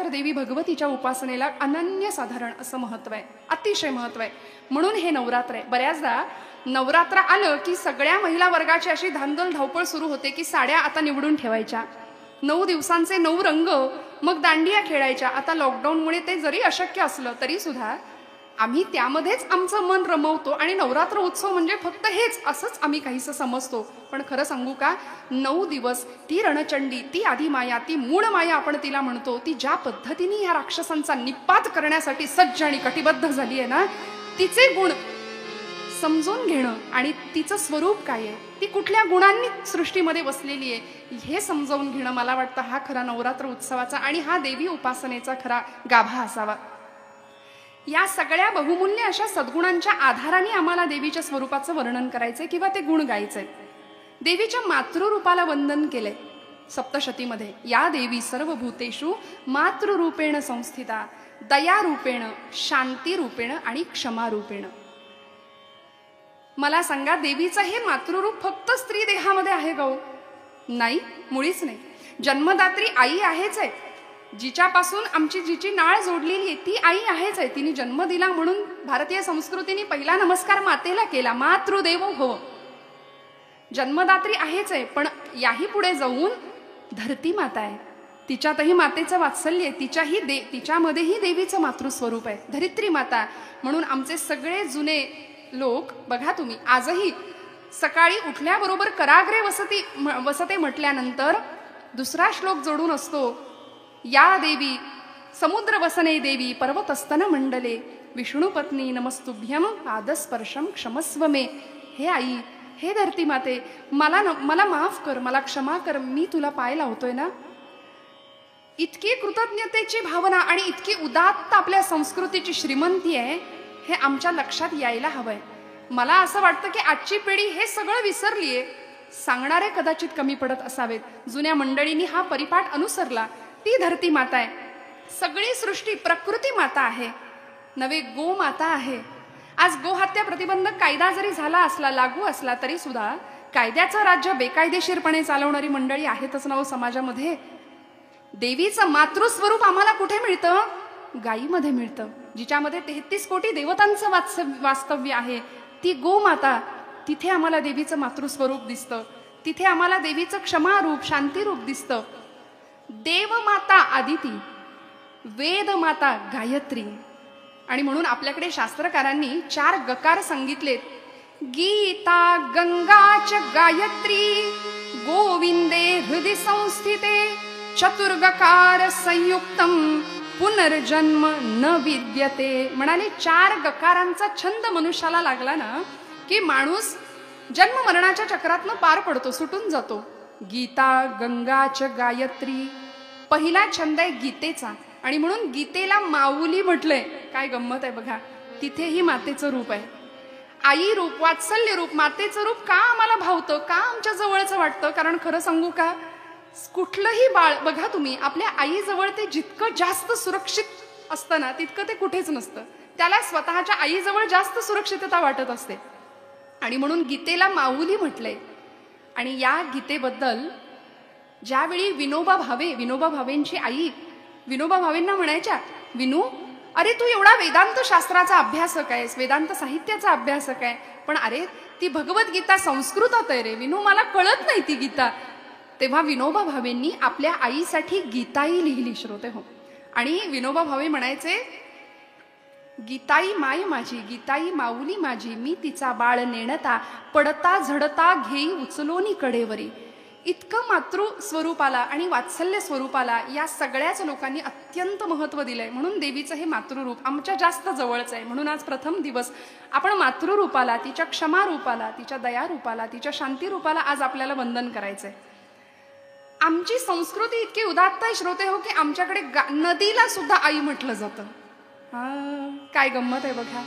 तर देवी भगवतीच्या उपासनेला अनन्यसाधारण असं महत्त्व आहे, अतिशय महत्त्व आहे. म्हणून हे नवरात्र आहे. बऱ्याचदा नवरात्र आलं की सगळ्या महिला वर्गाची अशी धांदल धावपळ सुरू होते की साड्या आता निवडून ठेवायच्या, 9 दिवसांचे 9 रंग, मग दांडिया खेळायच्या. आता लॉकडाऊनमुळे ते जरी अशक्य असलं तरी सुद्धा आम्ही त्यामध्येच आमचं मन रमवतो आणि नवरात्र उत्सव म्हणजे फक्त हेच असंच आम्ही काहीसं समजतो. पण खरं सांगू का, 9 दिवस ती रणचंडी, ती आदिमाया, ती मूळ माया आपण तिला म्हणतो, ती ज्या पद्धतीने या राक्षसांचा निपात करण्यासाठी सज्ज आणि कटिबद्ध झाली आहे ना, तिचे गुण समजून घेणं आणि तिचं स्वरूप काय आहे, ती कुठल्या गुणांनी सृष्टीमध्ये वसलेली आहे, हे समजावून घेणं मला वाटतं हा खरा नवरात्र उत्सवाचा आणि हा देवी उपासनेचा खरा गाभा असावा. या सगळ्या बहुमूल्य अशा सद्गुणांच्या आधाराने आम्हाला देवीच्या स्वरूपाचं वर्णन करायचंय किंवा ते गुण गायचंय. देवीच्या मातृरूपाला वंदन केलंय सप्तशतीमध्ये. या देवी सर्व भूतेषु मातृरूपेण संस्थिता, दयारूपेण, शांतीरूपेण आणि क्षमारूपेण. मला सांगा, देवीचं हे मातृरूप फक्त स्त्री देहामध्ये आहे का? नाही, मुळीच नाही. जन्मदात्री आई आहेच आहे, जिच्यापासून जिची नाळ जोडलेली आहे ती आई आहेच आहे. तिने जन्म दिला म्हणून भारतीय संस्कृतीने पहिला नमस्कार मातेला केला, मातृदेवो भव. जन्मदात्री आहेच आहे, पण याही पुढे जाऊन धरती माता आहे, तिच्यातही मातेचं वात्सल्य आहे, तिच्यामध्येही देवीचं मातृस्वरूप आहे, धरित्री माता. म्हणून आमचे सगळे जुने लोक बघा तुम्ही, आजही सकाळी उठल्याबरोबर कराग्रे वसते म्हटल्यानंतर दुसरा श्लोक जोडून असतो, या देवी समुद्र वसने देवी पर्वतस्तन मंडले विष्णुपत्नी नमस्तुभ्यम पादस्पर्शम क्षमस्व मे. हे आई, हे धरती माते, मला माफ कर, मला क्षमा कर, मी तुला पाय लावतोय ना. इतकी कृतज्ञतेची भावना आणि इतकी उदात्त आपल्या संस्कृतीची श्रीमंती आहे, हे आमच्या लक्षात यायला हवंय. मला असं वाटतं की आजची पिढी हे सगळं विसरलीये. सांगणारे कदाचित कमी पडत असावेत. जुन्या मंडळींनी हा परिपाठ अनुसरला. ती धरती माता आहे, सगळी सृष्टी प्रकृती माता आहे, नवे गो माता आहे. आज गोहत्या प्रतिबंधक कायदा जरी झाला असला, लागू असला, तरी सुद्धा कायद्याचं राज्य बेकायदेशीरपणे चालवणारी मंडळी आहेतच ना समाजामध्ये. देवीचं मातृस्वरूप आम्हाला कुठे मिळतं? गायीमध्ये मिळतं, जिच्यामध्ये 33 कोटी देवतांचं वास्तव्य आहे. ती गोमाता, तिथे आम्हाला देवीचं मातृस्वरूप दिसतं, तिथे आम्हाला देवीचं क्षमारूप, शांतीरूप दिसतं. देवमाता आदिती, वेदमाता गायत्री. आणि म्हणून आपल्याकडे शास्त्रकारांनी 4 गकार सांगितलेत. गीता गंगाच गायत्री गोविंदे हृदय संस्थिते चतुर्गकार संयुक्तम पुनर्जन्म न विद्यते. म्हणाले 4 गकारांचा छंद मनुष्याला लागला ना की माणूस जन्म मरणाच्या चक्रातनं पार पडतो, सुटून जातो. गीता गंगाच गायत्री, पहिला छंद आहे गीतेचा. आणि म्हणून गीतेला माऊली म्हटलंय. काय गंमत आहे बघा, तिथेही मातेचं रूप आहे, आई रूप, वात्सल्य रूप. मातेचं रूप का आम्हाला भावतं, का आमच्या जवळचं वाटतं? कारण खरं सांगू का, कुठलंही बाळ बघा तुम्ही, आपल्या आईजवळ ते जितकं जास्त सुरक्षित असतं ना, तितकं ते कुठेच नसतं. त्याला स्वतःच्या आईजवळ जास्त सुरक्षितता वाटत असते. आणि म्हणून गीतेला माऊली म्हटलंय. आणि या गीतेबद्दल ज्यावेळी विनोबा भावेंची आई विनोबा भावेंना म्हणायच्या, विनू, अरे तू एवढा वेदांत शास्त्राचा अभ्यासक आहेस, वेदांत साहित्याचा अभ्यासक आहे, पण अरे ती भगवद्गीता संस्कृतात आहे रे विनू, मला कळत नाही ती गीता. तेव्हा विनोबा भावेंनी आपल्या आईसाठी गीताई लिहिली, श्रोते हो. आणि विनोबा भावे म्हणायचे, गीताई माय माझी, गीताई माऊली माझी, मी तिचा बाळ नेणता पडता झडता घेई उचलोनी कडेवरी. इतकं मातृ स्वरूपाला आणि वात्सल्य स्वरूपाला या सगळ्याच लोकांनी अत्यंत महत्त्व दिलंय. म्हणून देवीचं हे मातृरूप आमच्या जास्त जवळचं आहे. म्हणून आज प्रथम दिवस आपण मातृरूपाला, तिच्या क्षमारूपाला, तिच्या दयारूपाला, तिच्या शांतीरूपाला आज आपल्याला वंदन करायचंय. आमची संस्कृती इतकी उदात्त आहे श्रोते हो, की आमच्याकडे नदीला सुद्धा आई म्हटलं जातं. काय गंमत आहे बघा.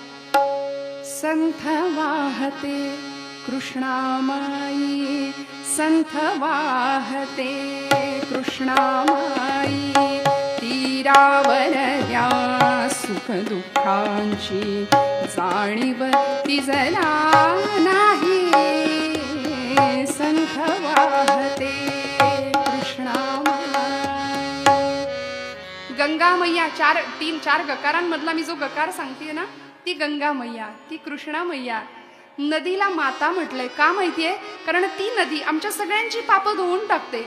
संथ वाहते कृष्णामाई, संथ वाहते कृष्णामाई, तीरावर या सुख दुःखांची जाणीव तिजला नाही. संथ वाहते कृष्णामाई. गंगा मैया, चार गकारांमधला मी जो गकार सांगतेय ना, ती गंगा मैया, ती कृष्णा मैया. नदीला माता म्हटलंय का माहितीये? कारण ती नदी आमच्या सगळ्यांची पापं धुवून टाकते.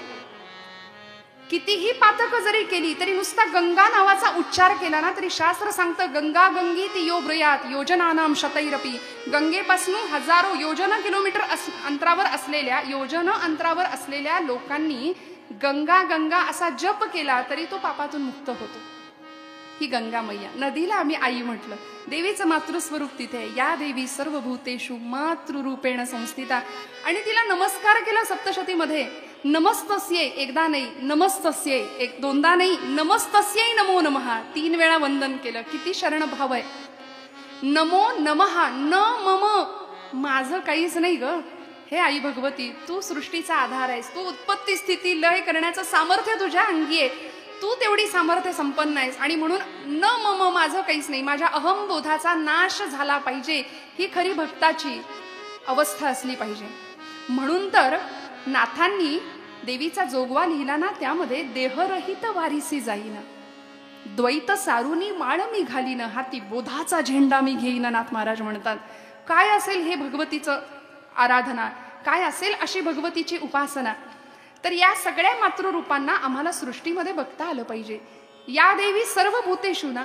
कितीही पातक जरी केली तरी नुसता गंगा नावाचा उच्चार केला ना तरी शास्त्र सांगतं गंगा गंगी ती यो ब्रयात योजनानाम शतैरपी. गंगेपासून हजारो किलोमीटर अंतरावर असलेल्या लोकांनी गंगा गंगा असा जप केला तरी तो पापातून मुक्त होतो. ही गंगा मैया. नदीला आम्ही आई म्हटलं. देवीचं मातृस्वरूप तिथे आहे. या देवी सर्व भूतेषु मातृरूपेण संस्थिता. आणि तिला नमस्कार केला सप्तशतीमध्ये. नमस्तस्यै एकदा नाही, नमस्तस्यै एक दोनदा नाही, नमस्तस्यै नमो नमः 3 वेळा वंदन केलं. किती शरण भाव आहे. नमो नमः. न मम, माझं काहीच नाही ग. हे आई भगवती, तू सृष्टीचा आधार आहेस. तू उत्पत्ती स्थिती लय करण्याचं सामर्थ्य तुझ्या अंगी आहे. तू तेवढी सामर्थ्य संपन्न आहेस आणि म्हणून न मम, माझं काहीच नाही. माझ्या अहमबोधाचा नाश झाला पाहिजे. ही खरी भक्ताची अवस्था असली पाहिजे. म्हणून तर नाथांनी देवीचा जोगवा लिहिला ना, त्यामध्ये देहरहित वारिसी जाईन, द्वैत सारुनी माळ मी घालीन, हाती बोधाचा झेंडा मी घेईन, नाथ महाराज म्हणतात. काय असेल हे भगवतीचं आराधना, काय असेल अशी भगवतीची उपासना. तर या सगळ्या मातृरूपांना आम्हाला सृष्टीमध्ये बघता आलं पाहिजे. या देवी सर्व भूतेषु ना,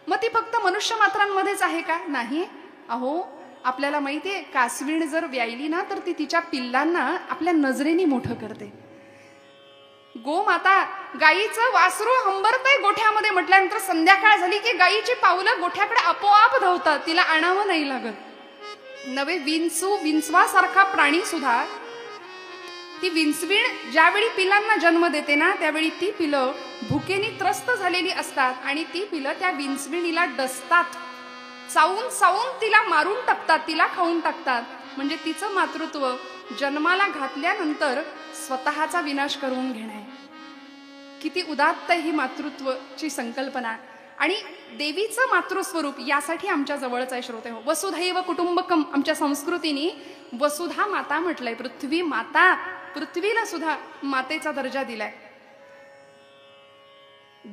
मग ती फक्त मनुष्य मात्रांमध्येच आहे का? नाही. अहो, आपल्याला माहितीये कासवीण जर व्यायली ना तर ती तिच्या पिल्लांना आपल्या नजरेने मोठं करते. गोमाता, गाईचं वासरू हंबरतय गोठ्यामध्ये म्हटल्यानंतर संध्याकाळ झाली की गाईची पावलं गोठ्याकडे आपोआप धावतात. तिला आणावं नाही लागत. नवे विंचवासारखा प्राणी सुद्धा, ती विंचवीण ज्यावेळी पिलांना जन्म देते ना त्यावेळी ती पिलं भुकेने त्रस्त झालेली असतात आणि ती पिलं त्या विंचविणीला डसतात, चावून तिला मारून टाकतात, तिला खाऊन टाकतात. म्हणजे तिचं मातृत्व जन्माला घातल्यानंतर स्वतःचा विनाश करून घेणे. किती उदात्त ही मातृत्वाची संकल्पना. आणि देवीचं मातृस्वरूप यासाठी आमच्या जवळच आहे श्रोते हो. वसुधैव कुटुंबकम आमच्या संस्कृतीने वसुधा माता म्हटलंय. पृथ्वी माता, पृथ्वीला सुद्धा मातेचा दर्जा दिलाय.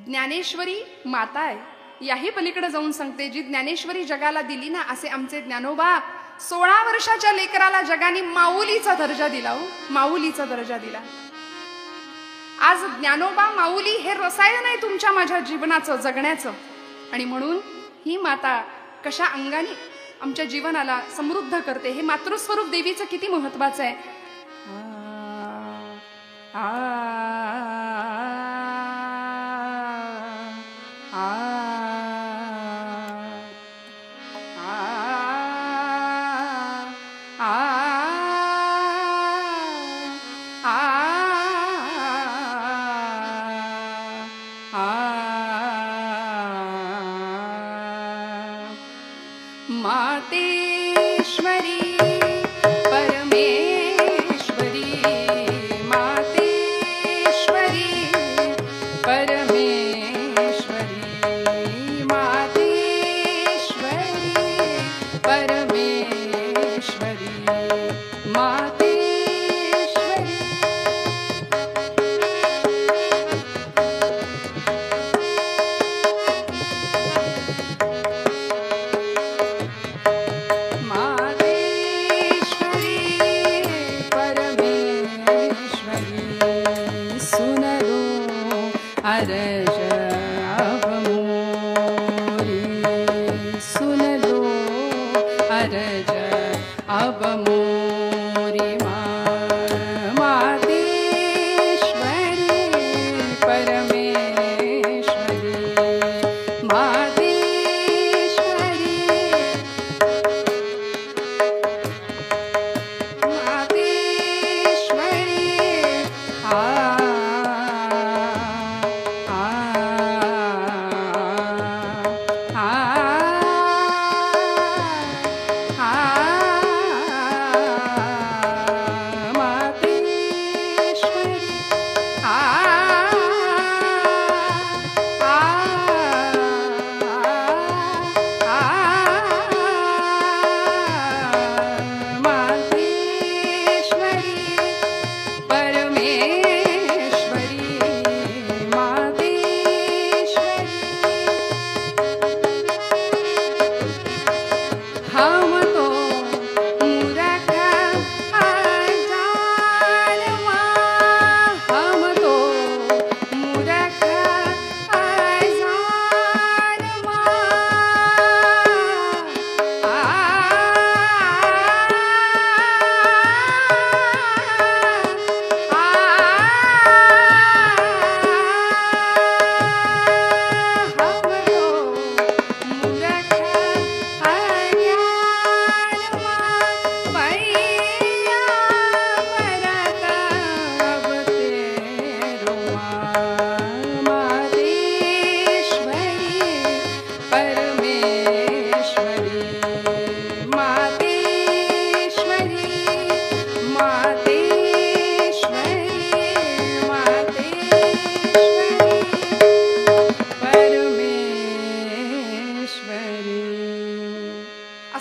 ज्ञानेश्वरी माता आहे. याही पलीकडे जाऊन सांगते, जी ज्ञानेश्वरी जगाला दिली ना, असे आमचे ज्ञानोबा 16 वर्षाच्या लेकराला जगाने माऊलीचा दर्जा दिला. हो, माऊलीचा दर्जा दिला. आज ज्ञानोबा माऊली हे रसायन आहे तुमच्या माझ्या जीवनाचं, जगण्याचं. आणि म्हणून ही माता कशा अंगाने आमच्या जीवनाला समृद्ध करते. हे मातृस्वरूप देवीचं किती महत्वाचं आहे. मातेश्वरी परमेश्वरी, मातेश्वरी परमेश्वरी, मातेश्वरी परमेश्वरी, मातेश्वरी.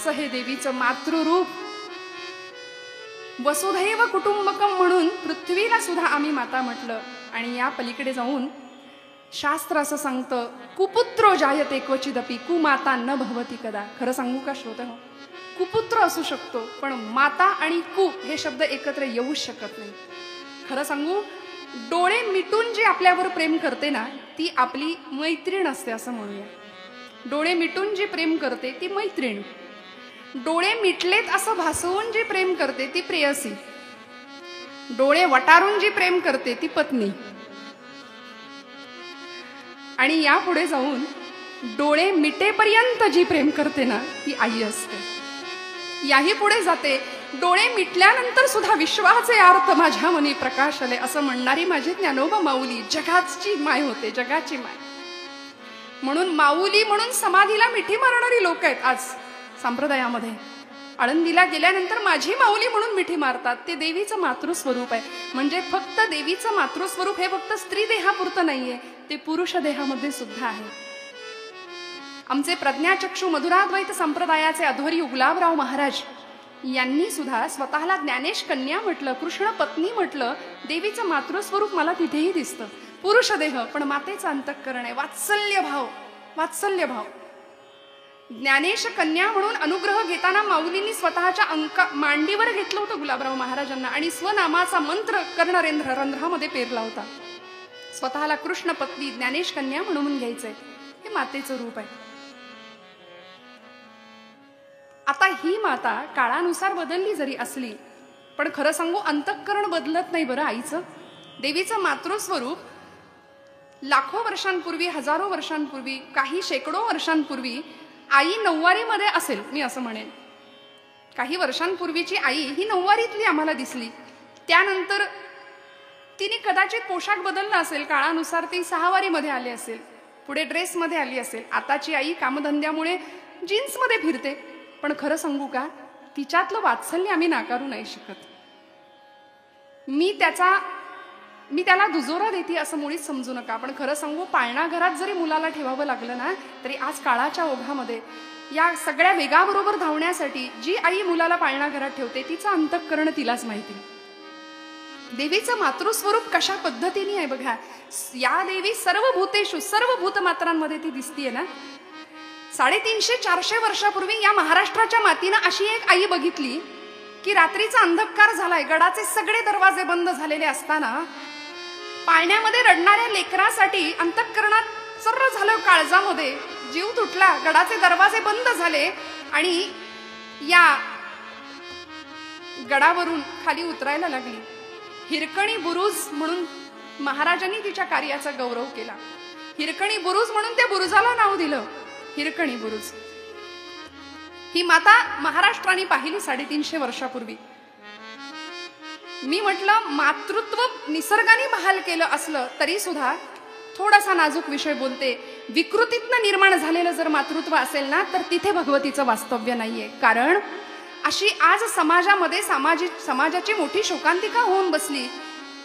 असं हे देवीचं मातृरूप. वसुधैव कुटुंबकम म्हणून पृथ्वीला सुद्धा आम्ही माता म्हटलं. आणि या पलीकडे जाऊन शास्त्र असं सांगतं, कुपुत्रो जायते क्वचिदपि कुमाता न भवती कदा. खरं सांगू का श्रोते हो, कुपुत्र असू शकतो पण माता आणि कु हे शब्द एकत्र येऊच शकत नाही. खरं सांगू, डोळे मिटून जी आपल्यावर प्रेम करते ना ती आपली मैत्रीण असते असं म्हणूया. डोळे मिटून जी प्रेम करते ती मैत्रीण. डोळे मिटलेत असं भासवून जी प्रेम करते ती प्रेयसी. डोळे वटारून जी प्रेम करते ती पत्नी. आणि यापुढे जाऊन डोळे मिटेपर्यंत जी प्रेम करते ना ती आई असते. याही पुढे जाते, डोळे मिटल्यानंतर सुद्धा विश्वाचे अर्थ माझ्या मनी प्रकाश आले असं म्हणणारी माझी ज्ञानोबा माऊली जगाची माय होते, जगाची माय. म्हणून माऊली म्हणून समाधीला मिठी मारणारी लोक आहेत आज संप्रदायामध्ये. आळंदीला गेल्यानंतर माझी माऊली म्हणून मिठी मारतात. ते देवीचं मातृस्वरूप आहे. म्हणजे फक्त देवीचं मातृस्वरूप हे फक्त स्त्री देहापुरतं नाहीये, ते पुरुष देहामध्ये सुद्धा आहे. आमचे प्रज्ञाचक्षू मधुराद्वैत संप्रदायाचे अध्वरी गुलाबराव महाराज यांनी सुद्धा स्वतःला ज्ञानेश कन्या म्हटलं, कृष्ण पत्नी म्हटलं. देवीचं मातृस्वरूप मला तिथेही दिसतं. पुरुष देह पण मातेचं अंतःकरण आहे. वात्सल्य भाव, वात्सल्य भाव. ज्ञानेश कन्या म्हणून अनुग्रह घेताना माऊलींनी स्वतःच्या मांडीवर घेतलं होतं गुलाबराव महाराजांना आणि स्वनामाचा मंत्र कर्णरेंद्र रंध्रामध्ये पेरला होता. स्वतःला कृष्ण पत्नी ज्ञानेश कन्या म्हणून घ्यायचंय. हे मातेचं रूप आहे. आता ही माता काळानुसार बदलली जरी असली पण खरं सांगू अंतःकरण बदलत नाही बरं आईचं. देवीचं मातृस्वरूप लाखो वर्षांपूर्वी, हजारो वर्षांपूर्वी, काही शेकडो वर्षांपूर्वी आई नऊवारीमध्ये असेल, मी असं म्हणेन. काही वर्षांपूर्वीची आई ही नऊवारीतली आम्हाला दिसली. त्यानंतर तिने कदाचित पोशाख बदलला असेल, काळानुसार ती सहावारीमध्ये आली असेल, पुढे ड्रेसमध्ये आली असेल. आताची आई कामधंद्यामुळे जीन्समध्ये फिरते. पण खरं सांगू का, तिच्यातलं वात्सल्य आम्ही नाकारू नाही शकत. मी त्याला दुजोरा देते असं मुळीच समजू नका. पण खरं सांगू, पाळणा घरात जरी मुलाला ठेवावं लागलं ना तरी आज काळाच्या ओघामध्ये या सगळ्या वेगाबरोबर धावण्यासाठी जी आई मुलाला पाळणा घरात ठेवते तिचं अंतःकरण तिलाच माहिती. देवीचं मातृस्वरूप कशा पद्धतीने आहे बघा. या देवी सर्व भूतेषु, सर्व भूतमात्रांमध्ये ती दिसतीये ना. 350-400 वर्षापूर्वी या महाराष्ट्राच्या मातीनं अशी एक आई बघितली की रात्रीचा अंधकार झालाय, गडाचे सगळे दरवाजे बंद झालेले असताना पाळण्यामध्ये रडणाऱ्या लेकरासाठी अंतःकरणात सर्र झालं, काळजामध्ये जीव तुटला, गडाचे दरवाजे बंद झाले आणि या गडावरून खाली उतरायला लागली. हिरकणी बुरुज म्हणून महाराजांनी तिच्या कार्याचा गौरव केला. हिरकणी बुरुज म्हणून त्या बुरुजाला नाव दिलं हिरकणी बुरुज. ही माता महाराष्ट्राने पाहिली 350 वर्षापूर्वी. मी म्हटलं मातृत्व निसर्गाने बहाल केलं असलं तरी सुद्धा थोडासा नाजूक विषय बोलते. विकृतीतनं निर्माण झालेलं जर मातृत्व असेल ना तर तिथे भगवतीचं वास्तव्य नाहीये. कारण अशी आज समाजामध्ये समाजाची मोठी शोकांतिका होऊन बसली.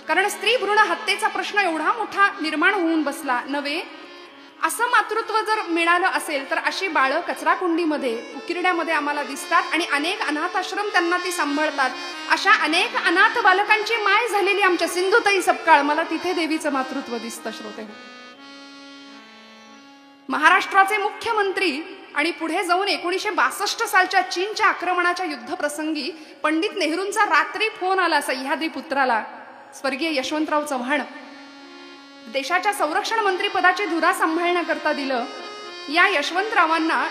कारण स्त्री भ्रूण हत्येचा प्रश्न एवढा मोठा निर्माण होऊन बसला नव्हे. असं मातृत्व जर मिळालं असेल तर अशी बाळं कचराकुंडीमध्ये, उकिरड्यामध्ये आम्हाला दिसतात आणि अनेक अनाथ आश्रम त्यांना ती सांभाळतात. अशा अनेक अनाथ बालकांची माय झालेली आमच्या सिंधुताई सपकाळ, मला तिथे देवीचं मातृत्व दिसतं. श्रोते, महाराष्ट्राचे मुख्यमंत्री आणि पुढे जाऊन 1962 सालच्या चीनच्या आक्रमणाच्या युद्धप्रसंगी पंडित नेहरूंचा रात्री फोन आला सह्याद्री पुत्राला, स्वर्गीय यशवंतराव चव्हाण. देशाच्या संरक्षण मंत्री पदाची धुरा सांभाळण्याकरता दिलं. या यशवंतरावांना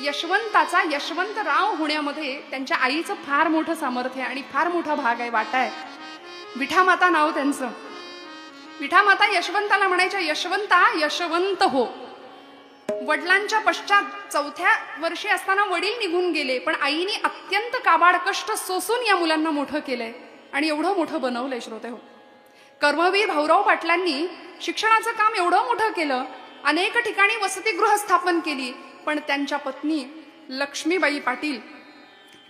यशवंताचा यशवंतराव होण्यामध्ये त्यांच्या आईचं फार मोठं सामर्थ्य आणि फार मोठा भाग आहे, वाटा आहे. विठामाता नाव त्यांचं. विठामाता यशवंताला म्हणायच्या, यशवंता यशवंत हो. वडिलांच्या पश्चात 4थ्या वर्षी असताना वडील निघून गेले, पण आईने अत्यंत काबाड कष्ट सोसून या मुलांना मोठं केलंय आणि एवढं मोठं बनवलंय. श्रोते हो, कर्मवीर भाऊराव पाटलांनी शिक्षणाचं काम एवढं मोठं केलं, अनेक ठिकाणी वसतिगृह स्थापन केली. पण त्यांच्या पत्नी लक्ष्मीबाई पाटील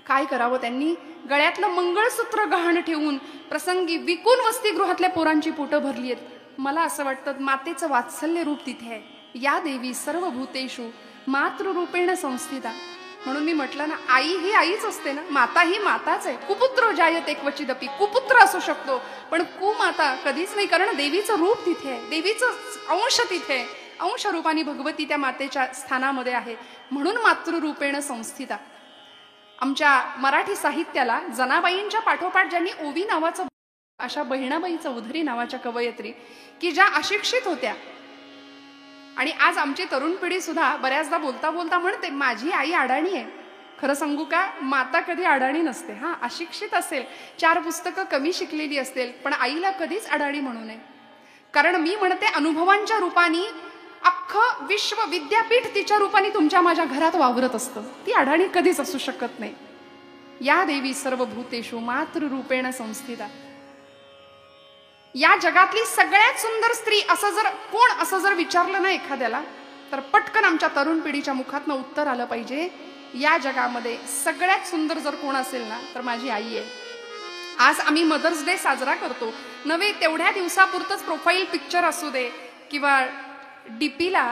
काय करावं, त्यांनी गळ्यातलं मंगळसूत्र गहाण ठेवून प्रसंगी विकून वसतिगृहातल्या पोरांची पोटं भरली आहेत. मला असं वाटतं मातेचं वात्सल्य रूप तिथे आहे. या देवी सर्व भूतेषु मातृरूपेण संस्थिता. म्हणून मी म्हटलं ना, आई ही आईच असते ना, माता ही माताच आहे. कुपुत्र जायते क्वचिदपि, कुपुत्र असू शकतो पण कुमाता कधीच नाही, कारण देवीचं रूप तिथे आहे, देवीचं अंश तिथे आहे, अंश रूपाने भगवती त्या मातेच्या स्थानामध्ये आहे. म्हणून मातृरूपेण संस्थिता. आमच्या मराठी साहित्याला जनाबाईंच्या पाठोपाठ ज्यांनी ओवी नावाचं, अशा बहिणाबाई चौधरी नावाच्या कवयित्री की ज्या अशिक्षित होत्या, आणि आज आमची तरुण पिढी सुद्धा बऱ्याचदा बोलता बोलता म्हणते माझी आई अडाणी आहे. खरं सांगू का, माता कधी अडाणी नसते. हा, अशिक्षित असेल, 4 पुस्तकं कमी शिकलेली असतील, पण आईला कधीच अडाणी म्हणू नये. कारण मी म्हणते अनुभवांच्या रूपाने अख्खं विश्व विद्यापीठ तिच्या रूपाने तुमच्या माझ्या घरात वावरत असतं. ती अडाणी कधीच असू शकत नाही. या देवी सर्वभूतेषु मातृरूपेण संस्थिता. या जगातली सगळ्यात सुंदर स्त्री असं जर विचारलं ना एखाद्याला, तर पटकन आमच्या तरुण पिढीच्या मुखातनं उत्तर आलं पाहिजे, या जगामध्ये सगळ्यात सुंदर जर कोण असेल ना तर माझी आई आहे. आज आम्ही मदर्स डे साजरा करतो, नव्हे तेवढ्या दिवसापुरतच प्रोफाईल पिक्चर असू दे किंवा डीपीला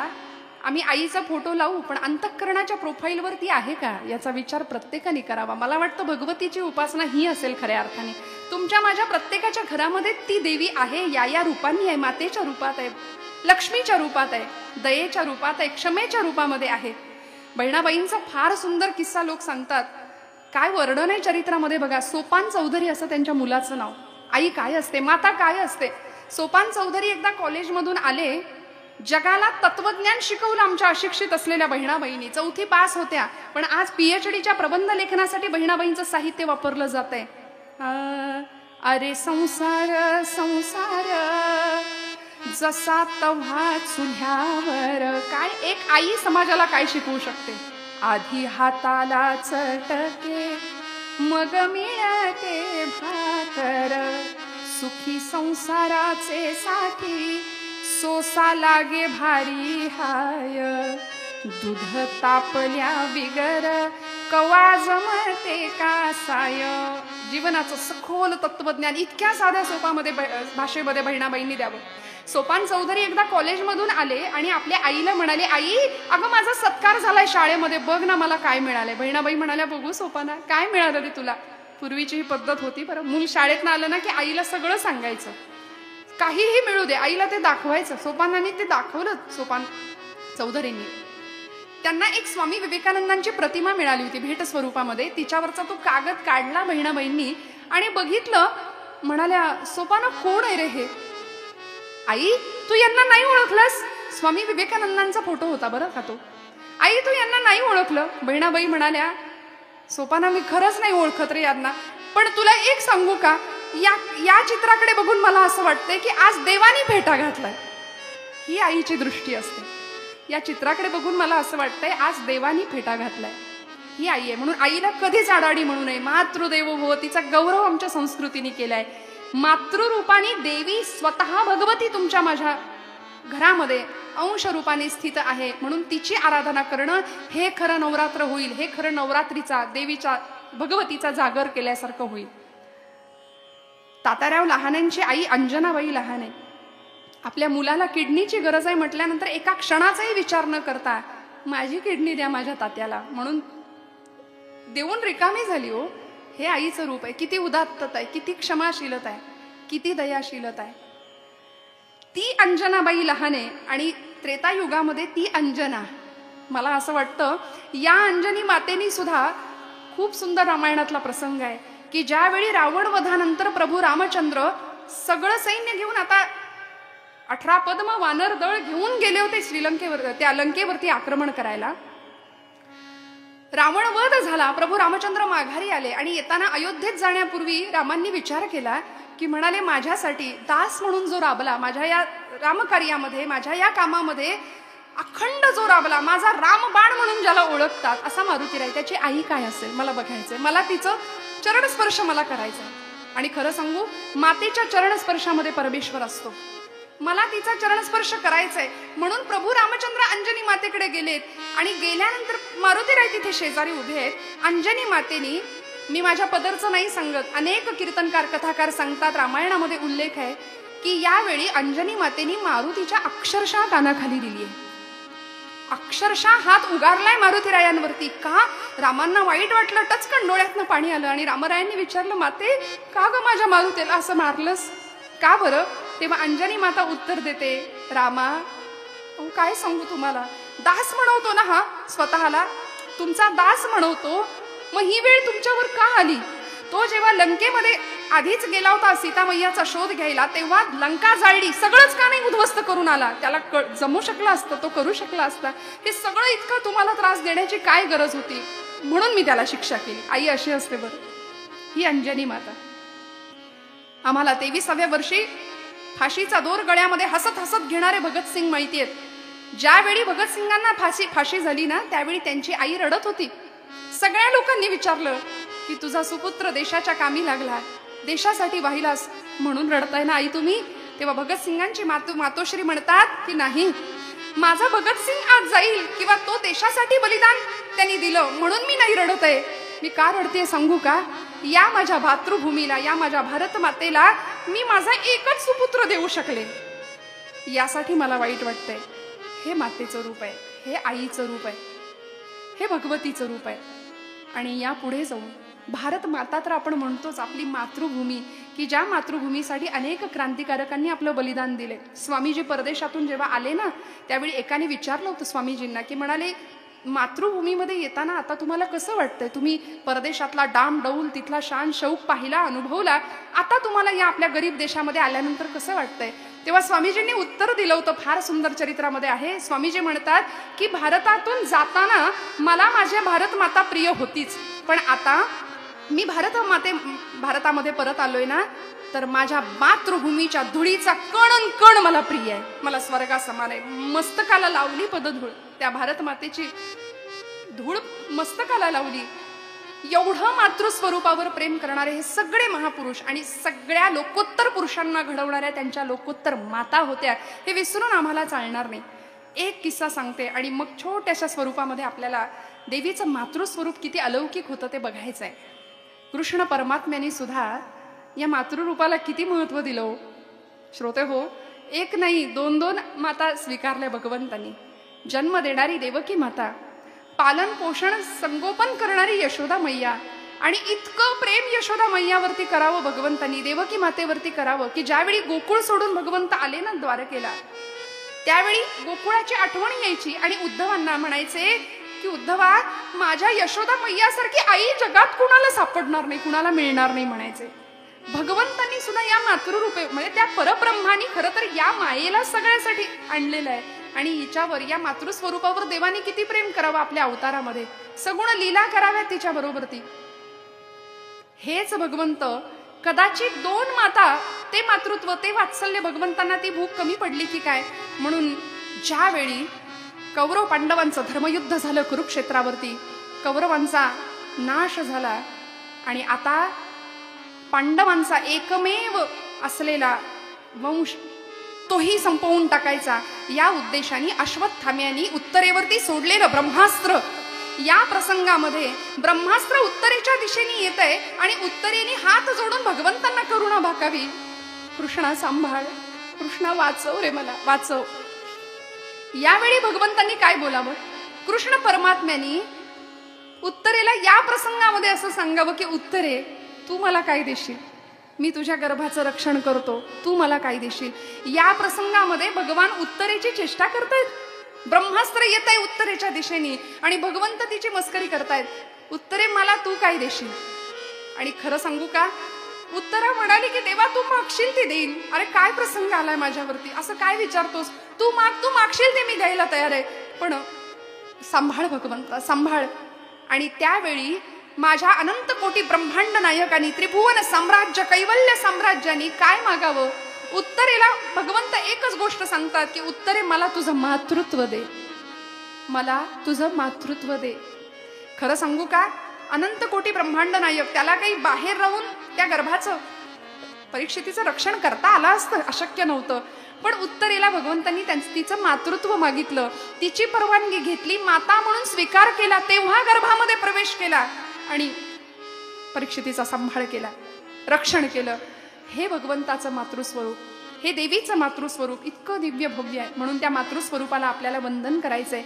आम्ही आईचा फोटो लावू, पण अंतःकरणाच्या प्रोफाईलवरती आहे का याचा विचार प्रत्येकाने करावा. मला वाटतं भगवतीची उपासना ही असेल खऱ्या अर्थाने. तुमच्या माझ्या प्रत्येकाच्या घरामध्ये ती देवी आहे, या रूपांनी आहे, मातेच्या रूपात आहे, लक्ष्मीच्या रूपात आहे, दयेच्या रूपात आहे, क्षमेच्या रूपामध्ये आहे. बहिणाबाईंचा फार सुंदर किस्सा लोक सांगतात. काय वर्णन आहे चरित्रामध्ये बघा. सोपान चौधरी असं त्यांच्या मुलाचं नाव. आई काय असते, माता काय असते. सोपान चौधरी एकदा कॉलेजमधून आले, जगाला तत्वज्ञान शिकवलं आमच्या अशिक्षित असलेल्या बहिणाबाईंनी. 4थी पास होत्या, पण आज PhDच्या प्रबंध लेखनासाठी बहिणाबाईंचं साहित्य वापरलं जात आहे. अरे संसार संसार जसा तव्हा चुल्ह्यावर. काय एक आई समाजाला काय शिकवू शकते. आधी हाताला चटके मग मिळते भाकर, सुखी संसाराचे साठी सोसा लागे भारी हाय, दूध तापल्या बिगर कवा जमते कासाय. जीवनाचं सखोल तत्वज्ञान इतक्या साध्या सोपामध्ये भाषेमध्ये बहिणाबाईंनी द्यावं. सोपान चौधरी एकदा कॉलेजमधून आले आणि आपल्या आईला म्हणाले, आई अगं माझा सत्कार झालाय शाळेमध्ये, बघ ना मला काय मिळालंय. बहिणाबाई म्हणाल्या, बघू सोपाना काय मिळालं रे तुला. पूर्वीची ही पद्धत होती बरं. मूल शाळेत ना आलं ना की आईला सगळं सांगायचं, काहीही मिळू दे, आईला ते दाखवायचं. सोपानाने ते दाखवलं सोपान चौधरींनी. त्यांना एक स्वामी विवेकानंदांची प्रतिमा मिळाली होती भेट स्वरूपामध्ये. तिच्यावरचा तो कागद काढला बहिणाबाईंनी आणि बघितलं. म्हणाल्या, सोपाना कोण आहे रे हे. आई तू यांना नाही ओळखलंस. स्वामी विवेकानंदांचा फोटो होता बरं का तो. आई तू यांना नाही ओळखलं. बहिणाबाई म्हणाल्या, सोपाना मी खरंच नाही ओळखत रे यांना, पण तुला एक सांगू का, या चित्राकडे बघून मला असं वाटतंय की आज देवानी फेटा घातलाय. ही आईची दृष्टी असते. या चित्राकडे बघून मला असं वाटतंय आज देवानी फेटा घातलाय. ही आई आहे. म्हणून आईला कधीच अडाणी म्हणू नये. मातृदेवो भव, तिचा गौरव आमच्या संस्कृतीने केलाय. मातृरूपाने देवी स्वतः भगवती तुमच्या माझ्या घरामध्ये अंश रूपाने स्थित आहे. म्हणून तिची आराधना करणं हे खरं नवरात्र होईल. हे खरं नवरात्रीचा देवीच्या भगवतीचा जागर केल्यासारखं होईल. तात्याराव लहानेंची आई अंजनाबाई लहाने आपल्या मुलाला किडनीची गरज आहे म्हटल्यानंतर एका क्षणाचाही विचार न करता माझी किडनी द्या माझ्या तात्याला म्हणून देऊन रिकामी झाली. हो, हे आईचं रूप आहे. किती उदात्तता आहे, किती क्षमाशीलता आहे, किती दयाशीलता आहे. ती अंजनाबाई लहाने आणि त्रेतायुगामध्ये ती अंजना. मला असं वाटतं या अंजनी मातेनी सुद्धा खूप सुंदर रामायणातला प्रसंग आहे की ज्यावेळी रावण वधानंतर प्रभू रामचंद्र सगळं सैन्य घेऊन आता 18 पद्म वानर दळ घेऊन गेले होते श्रीलंकेवर, त्या लंकेवरती आक्रमण करायला. रावण वध झाला, प्रभू रामचंद्र माघारी आले आणि येताना अयोध्येत जाण्यापूर्वी रामांनी विचार केला की म्हणाले, माझ्यासाठी दास म्हणून जो राबला, माझ्या या रामकार्यामध्ये, माझ्या या कामामध्ये अखंड जो राबला, माझा रामबाण म्हणून ज्याला ओळखतात असा मारुतीराय, त्याची आई काय असेल मला बघायचंय, मला तिचं चरणस्पर्श मला करायचा. आणि खरं सांगू, मातेच्या चरणस्पर्शामध्ये परमेश्वर असतो. मला तिचा चरणस्पर्श करायचाय म्हणून प्रभू रामचंद्र अंजनी मातेकडे गेलेत आणि गेल्यानंतर मारुतीराय तिथे शेजारी उभे आहेत. अंजनी मातेनी, मी माझ्या पदरचं नाही सांगत, अनेक कीर्तनकार कथाकार सांगतात, रामायणामध्ये उल्लेख आहे की यावेळी अंजनी मातेनी मारुतीच्या अक्षरशः कानाखाली दिली आहे. अक्षरशः हात उगारलाय मारुतीरायांवरती. का? रामांना वाईट वाटलं, टचकन डोळ्यातनं पाणी आलं आणि रामरायांनी विचारलं, माते का ग माझ्या मारुतीला असं मारलंस, का बरं? तेव्हा अंजनी माता उत्तर देते, रामा काय सांगू तुम्हाला, दास म्हणवतो ना हा स्वतःला, तुमचा दास म्हणवतो, मग ही वेळ तुमच्यावर का आली? तो जेव्हा लंकेमध्ये आधीच गेला होता सीतामय्याचा शोध घ्यायला, तेव्हा लंका जाळली, सगळंच का नाही उद्ध्वस्त करून आला? त्याला जमू शकला असतं, तो करू शकला असता. हे सगळं इतकं तुम्हाला त्रास देण्याची काय गरज होती? म्हणून मी त्याला शिक्षा केली. आई अशी असते बरं, ही अंजनी माता. आम्हाला 23व्या वर्षी फाशीचा दोर गळ्यामध्ये हसत हसत घेणारे भगतसिंग माहिती आहेत. ज्यावेळी भगतसिंगांना फाशी झाली ना, त्यावेळी त्यांची आई रडत होती. सगळ्या लोकांनी विचारलं की तुझा सुपुत्र देशाच्या कामी लागला, देशासाठी वाहिलास म्हणून रडताय ना आई तुम्ही? तेव्हा भगतसिंगांची मातोश्री म्हणतात की नाही, माझा भगतसिंग आज जाईल किंवा तो देशासाठी बलिदान त्यांनी दिलं म्हणून मी नाही रडत आहे. मी का रडते सांगू का? या माझ्या मातृभूमीला, या माझ्या भारत मातेला मी माझा एकच सुपुत्र देऊ शकले, यासाठी मला वाईट वाटतंय. हे मातेचं रूप आहे, हे आईचं रूप आहे, हे भगवतीचं रूप आहे. आणि या पुढे जाऊन भारत माता तर आपण म्हणतोच, आपली मातृभूमी, की ज्या मातृभूमीसाठी अनेक क्रांतिकारकांनी आपलं बलिदान दिले. स्वामीजी परदेशातून जेव्हा आले ना, त्यावेळी एकाने विचारलं होतं स्वामीजींना, की म्हणाले मातृभूमीमध्ये येताना आता तुम्हाला कसं वाटतंय? तुम्ही परदेशातला डाम डौल, तिथला शान शौक पाहिला, अनुभवला, आता तुम्हाला या आपल्या गरीब देशामध्ये आल्यानंतर कसं वाटतंय? तेव्हा स्वामीजींनी उत्तर दिलं होतं, फार सुंदर चरित्रामध्ये आहे. स्वामीजी म्हणतात की भारतातून जाताना मला माझ्या भारत माता प्रिय होतीच, पण आता मी भारतामध्ये परत आलोय ना, तर माझ्या मातृभूमीच्या धुळीचा कण कण मला प्रिय आहे, मला स्वर्गा समान आहे. मस्तकाला लावली पदधूळ, त्या भारत मातेची धूळ मस्तकाला लावली. एवढं मातृस्वरूपावर प्रेम करणारे हे सगळे महापुरुष आणि सगळ्या लोकोत्तर पुरुषांना घडवणाऱ्या त्यांच्या लोकोत्तर माता होत्या, हे विसरून आम्हाला चालणार नाही. एक किस्सा सांगते आणि मग छोट्याशा स्वरूपामध्ये आपल्याला देवीचं मातृस्वरूप किती अलौकिक होतं ते बघायचं आहे. कृष्ण परमात्म्याने सुद्धा या मातृरूपाला किती महत्व दिलं हो श्रोते हो. एक नाही, 2 माता स्वीकारल्या भगवंतांनी. जन्म देणारी देवकी माता, पालन पोषण संगोपन करणारी यशोदा मैया, आणि इतकं प्रेम यशोदा मैयावरती करावं भगवंतांनी, देवकी मातेवरती करावं, की ज्यावेळी गोकुळ सोडून भगवंत आले ना द्वारकेला, त्यावेळी गोकुळाची आठवण यायची आणि उद्धवांना म्हणायचे की उद्धवा, माझ्या यशोदा मैयासारखी आई जगात कुणाला सापडणार नाही, कुणाला मिळणार नाही म्हणायचे. भगवंतांनी सुद्धा या मातृरूपे म्हणजे त्या परब्रह्मानी खरं तर या मायेला सगळ्यासाठी आणलेलं आहे, आणि हिच्यावर या मातृस्वरूपावर देवाने किती प्रेम करावं आपल्या अवतारामध्ये, सगुण लीला कराव्या तिच्या बरोबर. ती हेच भगवंत कदाचित 2 माता, ते मातृत्व, ते वात्सल्य भगवंतांना ती भूक कमी पडली की काय, म्हणून ज्यावेळी कौरव पांडवांचं धर्मयुद्ध झालं कुरुक्षेत्रावरती, कौरवांचा नाश झाला आणि आता पांडवांचा एकमेव असलेला वंश तोही संपवून टाकायचा, या उद्देशाने अश्वत्थाम्यानी उत्तरेवरती सोडलेलं ब्रह्मास्त्र, या प्रसंगामध्ये ब्रह्मास्त्र उत्तरेच्या दिशेने येत आहे आणि उत्तरेने हात जोडून भगवंतांना करुणा भाकावी, कृष्णा सांभाळ, कृष्णा वाचव रे मला, वाचव. यावेळी भगवंतांनी काय बोलावं? कृष्ण परमात्म्यानी उत्तरेला या प्रसंगामध्ये असं सांगावं की उत्तरे, तू मला काय देशील? मी तुझ्या गर्भाचं रक्षण करतो, तू मला काय देशील? या प्रसंगामध्ये भगवान उत्तरेची चेष्टा करतायत. ब्रह्मास्त्र येत आहे उत्तरेच्या दिशेने आणि भगवंत तिची मस्करी करतायत, उत्तरे मला तू काय देशील? आणि खरं सांगू का, उत्तरा म्हणाली की देवा तू मागशील ते देईन. अरे काय प्रसंग आलाय माझ्यावरती, असं काय विचारतोस? तू मागशील ते मी द्यायला तयार आहे, पण सांभाळ भगवंता, सांभाळ. आणि त्यावेळी माझ्या अनंत कोटी ब्रह्मांड नायकांनी, त्रिभुवन साम्राज्य, कैवल्य साम्राज्यानी काय मागावं? उत्तरेला भगवंत एकच गोष्ट सांगतात की उत्तरे मला तुझं मातृत्व दे, मला तुझं मातृत्व दे. खरं सांगू का, अनंत कोटी ब्रह्मांड नायक, त्याला काही बाहेर राहून त्या गर्भाचं परीक्षितीचं रक्षण करता आलं असतं, अशक्य नव्हतं. पण उत्तरेला भगवंतांनी तिचं मातृत्व मागितलं, तिची परवानगी घेतली, माता म्हणून स्वीकार केला, तेव्हा गर्भामध्ये प्रवेश केला आणि परीक्षितीचा सांभाळ केला, रक्षण केलं. हे भगवंताचं मातृस्वरूप, हे देवीचं मातृस्वरूप इतकं दिव्य भव्य आहे. म्हणून त्या मातृस्वरूपाला आपल्याला वंदन करायचंय.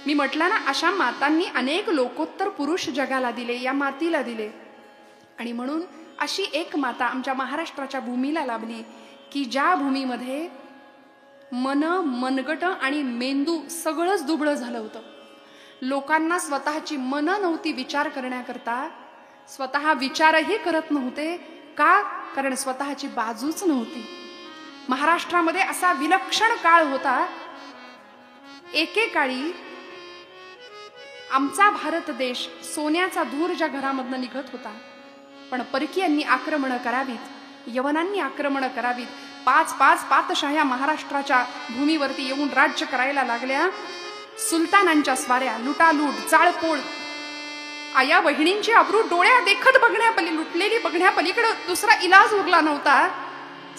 मी म्हटलं ना, अशा मातांनी अनेक लोकोत्तर पुरुष जगाला दिले, या मातीला दिले. आणि म्हणून अशी एक माता आमच्या महाराष्ट्राच्या भूमीला लाभली की ज्या भूमीमध्ये मनगट आणि मेंदू सगळंच दुबळं झालं होतं. लोकांना स्वतःची मन नव्हती विचार करण्याकरता, स्वतः विचारही करत नव्हते. का? कारण स्वतःची बाजूच नव्हती. महाराष्ट्रामध्ये असा विलक्षण काळ होता. एकेकाळी आमचा भारत देश सोन्याचा धूर ज्या घरामधनं निघत होता, पण परकीयांनी आक्रमण करावीत, यवनांनी आक्रमण करावीत, 5 पातशाह्या महाराष्ट्राच्या भूमीवरती येऊन राज्य करायला लागल्या. सुलतानांच्या स्वाऱ्या, लुटालूट, जाळपोळ, आया बहिणींची अब्रू डोळ्या देखत लुटलेली बघण्यापलीकडे दुसरा इलाज उरला नव्हता.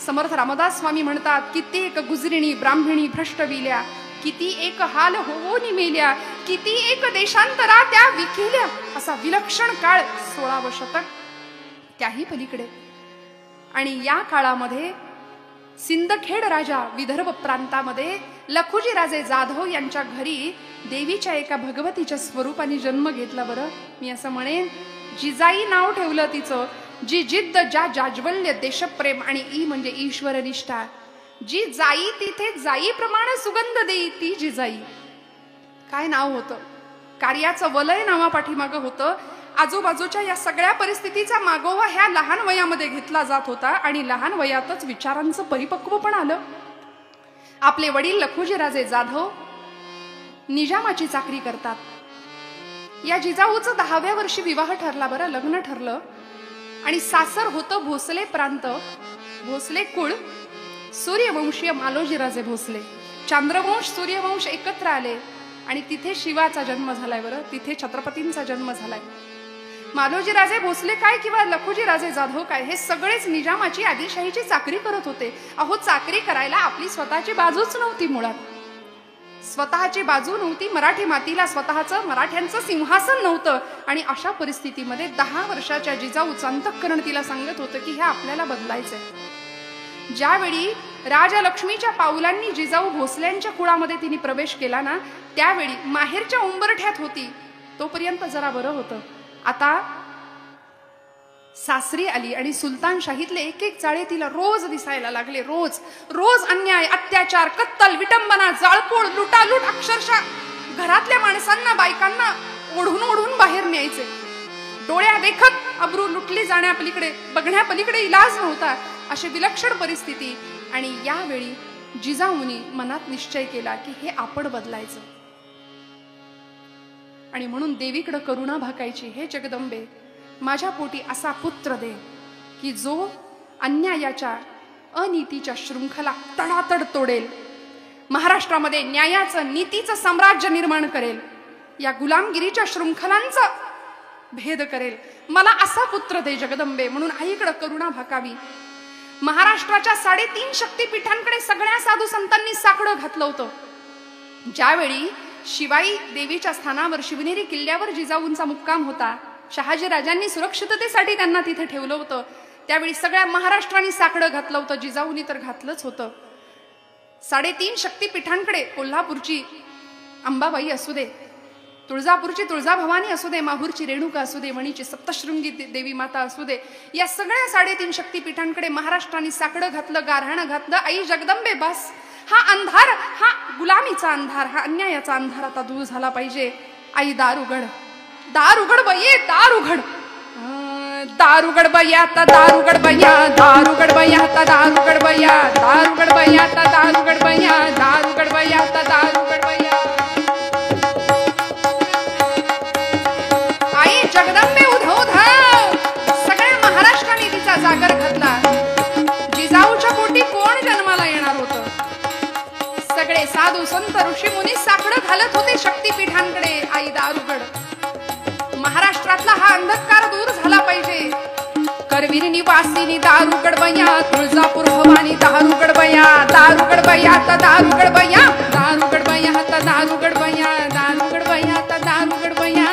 समर्थ रामदास स्वामी म्हणतात, किती एक गुजरिणी ब्राह्मणी भ्रष्ट विल्या, किती एक हाल होऊन मेल्या, किती एक देशांतरा त्या विकेल्या. असा विलक्षण काळ 16वे शतक, त्याही पलीकडे. आणि या काळामध्ये सिंदखेड राजा विदर्भ प्रांतामध्ये लखुजी राजे जाधव यांच्या घरी देवीच्या एका भगवतीच्या स्वरूपाने जन्म घेतला. बरं, मी असं म्हणेन, जिजाई नाव ठेवलं तिचं. जी जिद्द, ज्या जाज्वल्य, देशप्रेम आणि ई म्हणजे ईश्वर निष्ठा, जी जाई तिथे जाईप्रमाणे सुगंध देई, ती जिजाई. काय नाव होतं? कार्याचं वलय नावापाठीमागं होतं. आजूबाजूच्या या सगळ्या परिस्थितीचा मागोवा ह्या लहान वयामध्ये घेतला जात होता आणि लहान वयातच विचारांचं परिपक्व पण आलं. आपले वडील लखुजी राजे जाधव निजामाची चाकरी करतात. या जिजाऊचं 10व्या वर्षी विवाह ठरला. बरं, लग्न ठरलं. आणि सासर होतं भोसले प्रांत, भोसले कुळ, सूर्यवंशीय मालोजी राजे भोसले. चांद्रवंश सूर्यवंश एकत्र आले आणि तिथे शिवाचा जन्म झालाय. बरं, तिथे छत्रपतींचा जन्म झालाय. मालोजी राजे भोसले काय किंवा लखुजी राजे जाधव काय, हे सगळेच निजामाची आदिलशाहीची चाकरी करत होते. अहो, चाकरी करायला आपली स्वतःची बाजूच नव्हती. मुळात स्वतःची बाजू नव्हती. मराठी मातीला स्वतःचं, मराठ्यांचं सिंहासन नव्हतं. आणि अशा परिस्थितीमध्ये 10 वर्षाच्या जिजाऊचं अंतःकरण तिला सांगत होतं की हे आपल्याला बदलायचंय. ज्यावेळी राजलक्ष्मीच्या पावलांनी जिजाऊ भोसल्यांच्या कुळामध्ये तिने प्रवेश केला ना, त्यावेळी माहेरच्या उंबरठ्यात होती. तोपर्यंत जरा बरं होतं. आता सासरी आली आणि सुलतानशाहीतले एक एक चाळे तिला रोज दिसायला लागले. रोज रोज अन्याय, अत्याचार, कत्तल, विटंबना, जाळपोळ, लुटालूट. अक्षरशः घरातल्या माणसांना, बायकांना ओढून ओढून बाहेर न्यायचे. डोळ्या देखत अब्रू लुटली जाण्यापलीकडे, बघण्यापलीकडे इलाज नव्हता. अशी विलक्षण परिस्थिती. आणि यावेळी जिजाऊनी मनात निश्चय केला की हे आपण बदलायचं. आणि म्हणून देवीकडे करुणा भाकायची, हे जगदंबे, माझ्या पोटी असा पुत्र दे की जो अन्यायाच्या, अनीतीच्या शृंखला तडातड तोडेल, महाराष्ट्रामध्ये न्यायाचं, नीतीचं साम्राज्य निर्माण करेल, या गुलामगिरीच्या शृंखलांचा भेद करेल. मला असा पुत्र दे जगदंबे. म्हणून आईकडे करुणा भाकावी. महाराष्ट्राच्या 3.5 शक्तिपीठांकडे सगळ्या साधू संतांनी साकडं घातलं होतं. ज्यावेळी शिवाई देवीच्या स्थानावर शिवनेरी किल्ल्यावर जिजाऊंचा मुक्काम होता, शहाजी राजांनी सुरक्षिततेसाठी त्यांना तिथे ठेवलं होतं, त्यावेळी सगळ्या महाराष्ट्राने साकडं घातलं होतं. जिजाऊंनी तर घातलंच होतं. 3.5 शक्तिपीठांकडे, कोल्हापूरची अंबाबाई असू दे, तुळजापूरची तुळजाभवानी असू दे, माहूरची रेणुका असू दे, वणीची सप्तशृंगी देवी माता असू दे, या सगळ्या 3.5 शक्तिपीठांकडे महाराष्ट्राने साकडं घातलं, गारहाणं घातलं. आई जगदंबे, बस हा अंधार, हा गुलामीचा अंधार, हा अन्यायाचा अंधार आता दूर झाला पाहिजे. आई दार उघड, दार उघड बये, दार उघड, दार उघड बया, आता दार उघड बया, दार उघड बया, आता दार उघड बया, दार उघड बया, आता दार उघड बया, दार उघड बया, आता दार उघड बया. आई जगदंबे उधव, सगळ्या महाराष्ट्राने तिचा जागर घातला. जिजाऊच्या पोटी कोण जन्माला येणार होतं? सगळे साधू संत ऋषी मुनी साकडं घालत होते शक्तिपीठांकडे. आई दार उघड, महाराष्ट्रातला हा अंधकार दूर झाला पाहिजे. करवीर निवासिनी दार उघड बया, तुळजापूर भवानी दार उघड बया, दार उघड बया, आता दार उघड बया, दार उघड बया, आता दार उघड बया, दार उघड बया, आता दार उघड बया.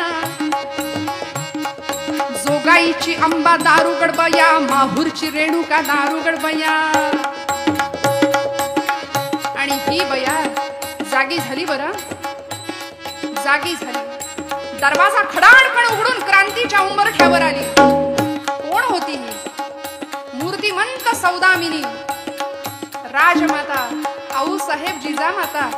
जोगाईची अंबा दार उघड बया, माहूरची रेणुका दार उघड बया. आणि ही बया जागी झाली. बरं, जागी झाली. दरवाजा खडाखड उघडून क्रांतीच्या उंबरठ्यावर आली. कोण होती ही मूर्तिमंत सौदामिनी, राजमाता आऊसाहेब जिजामाता.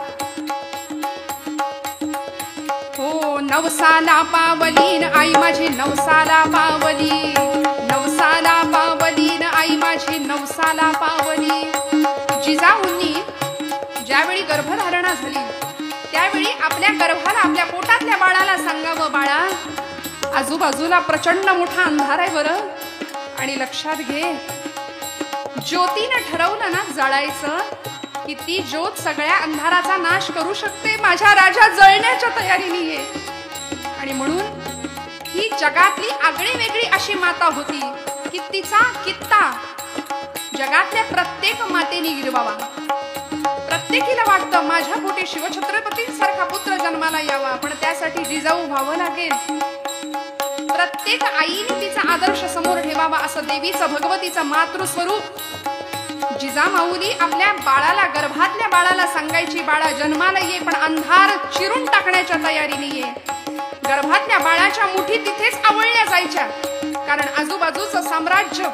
हो नवसाला पावलीन आई माझी नवसाला पावली, नवसाला पावलीन आई माझी नवसाला पावली. जिजाऊंनी ज्यावेळी गर्भधारणा झाली त्यावेळी आपल्या गर्भाला, आपल्या पोटातल्या बाळाला सांगावं, बाळा आजूबाजूला प्रचंड मोठा अंधार आहे बरं, आणि लक्षात घे ज्योतीनं ठरवलं ना जळायचं की ती ज्योत सगळ्या अंधाराचा नाश करू शकते. माझ्या राजा जळण्याच्या तयारीने ये. आणि म्हणून ही जगातली आगळीवेगळी अशी माता होती की तिचा कित्ता जगातल्या प्रत्येक मातेने गिरवावा. प्रत्येकीला वाटतं माझ्या पोटी शिवछत्रपतींसारखा पुत्र जन्माला यावा, पण त्यासाठी जिजाऊ व्हावं लागेल. प्रत्येक आईने तिचा आदर्श समोर ठेवावा असं देवीचं, भगवतीचं मातृस्वरूप जिजामाऊली आपल्या बाळाला, गर्भातल्या बाळाला सांगायची, बाळा जन्माला ये पण अंधार चिरून टाकण्याच्या तयारीने ये. गर्भातल्या बाळाच्या मुठी तिथेच आवळल्या जायच्या, कारण आजूबाजूचं साम्राज्य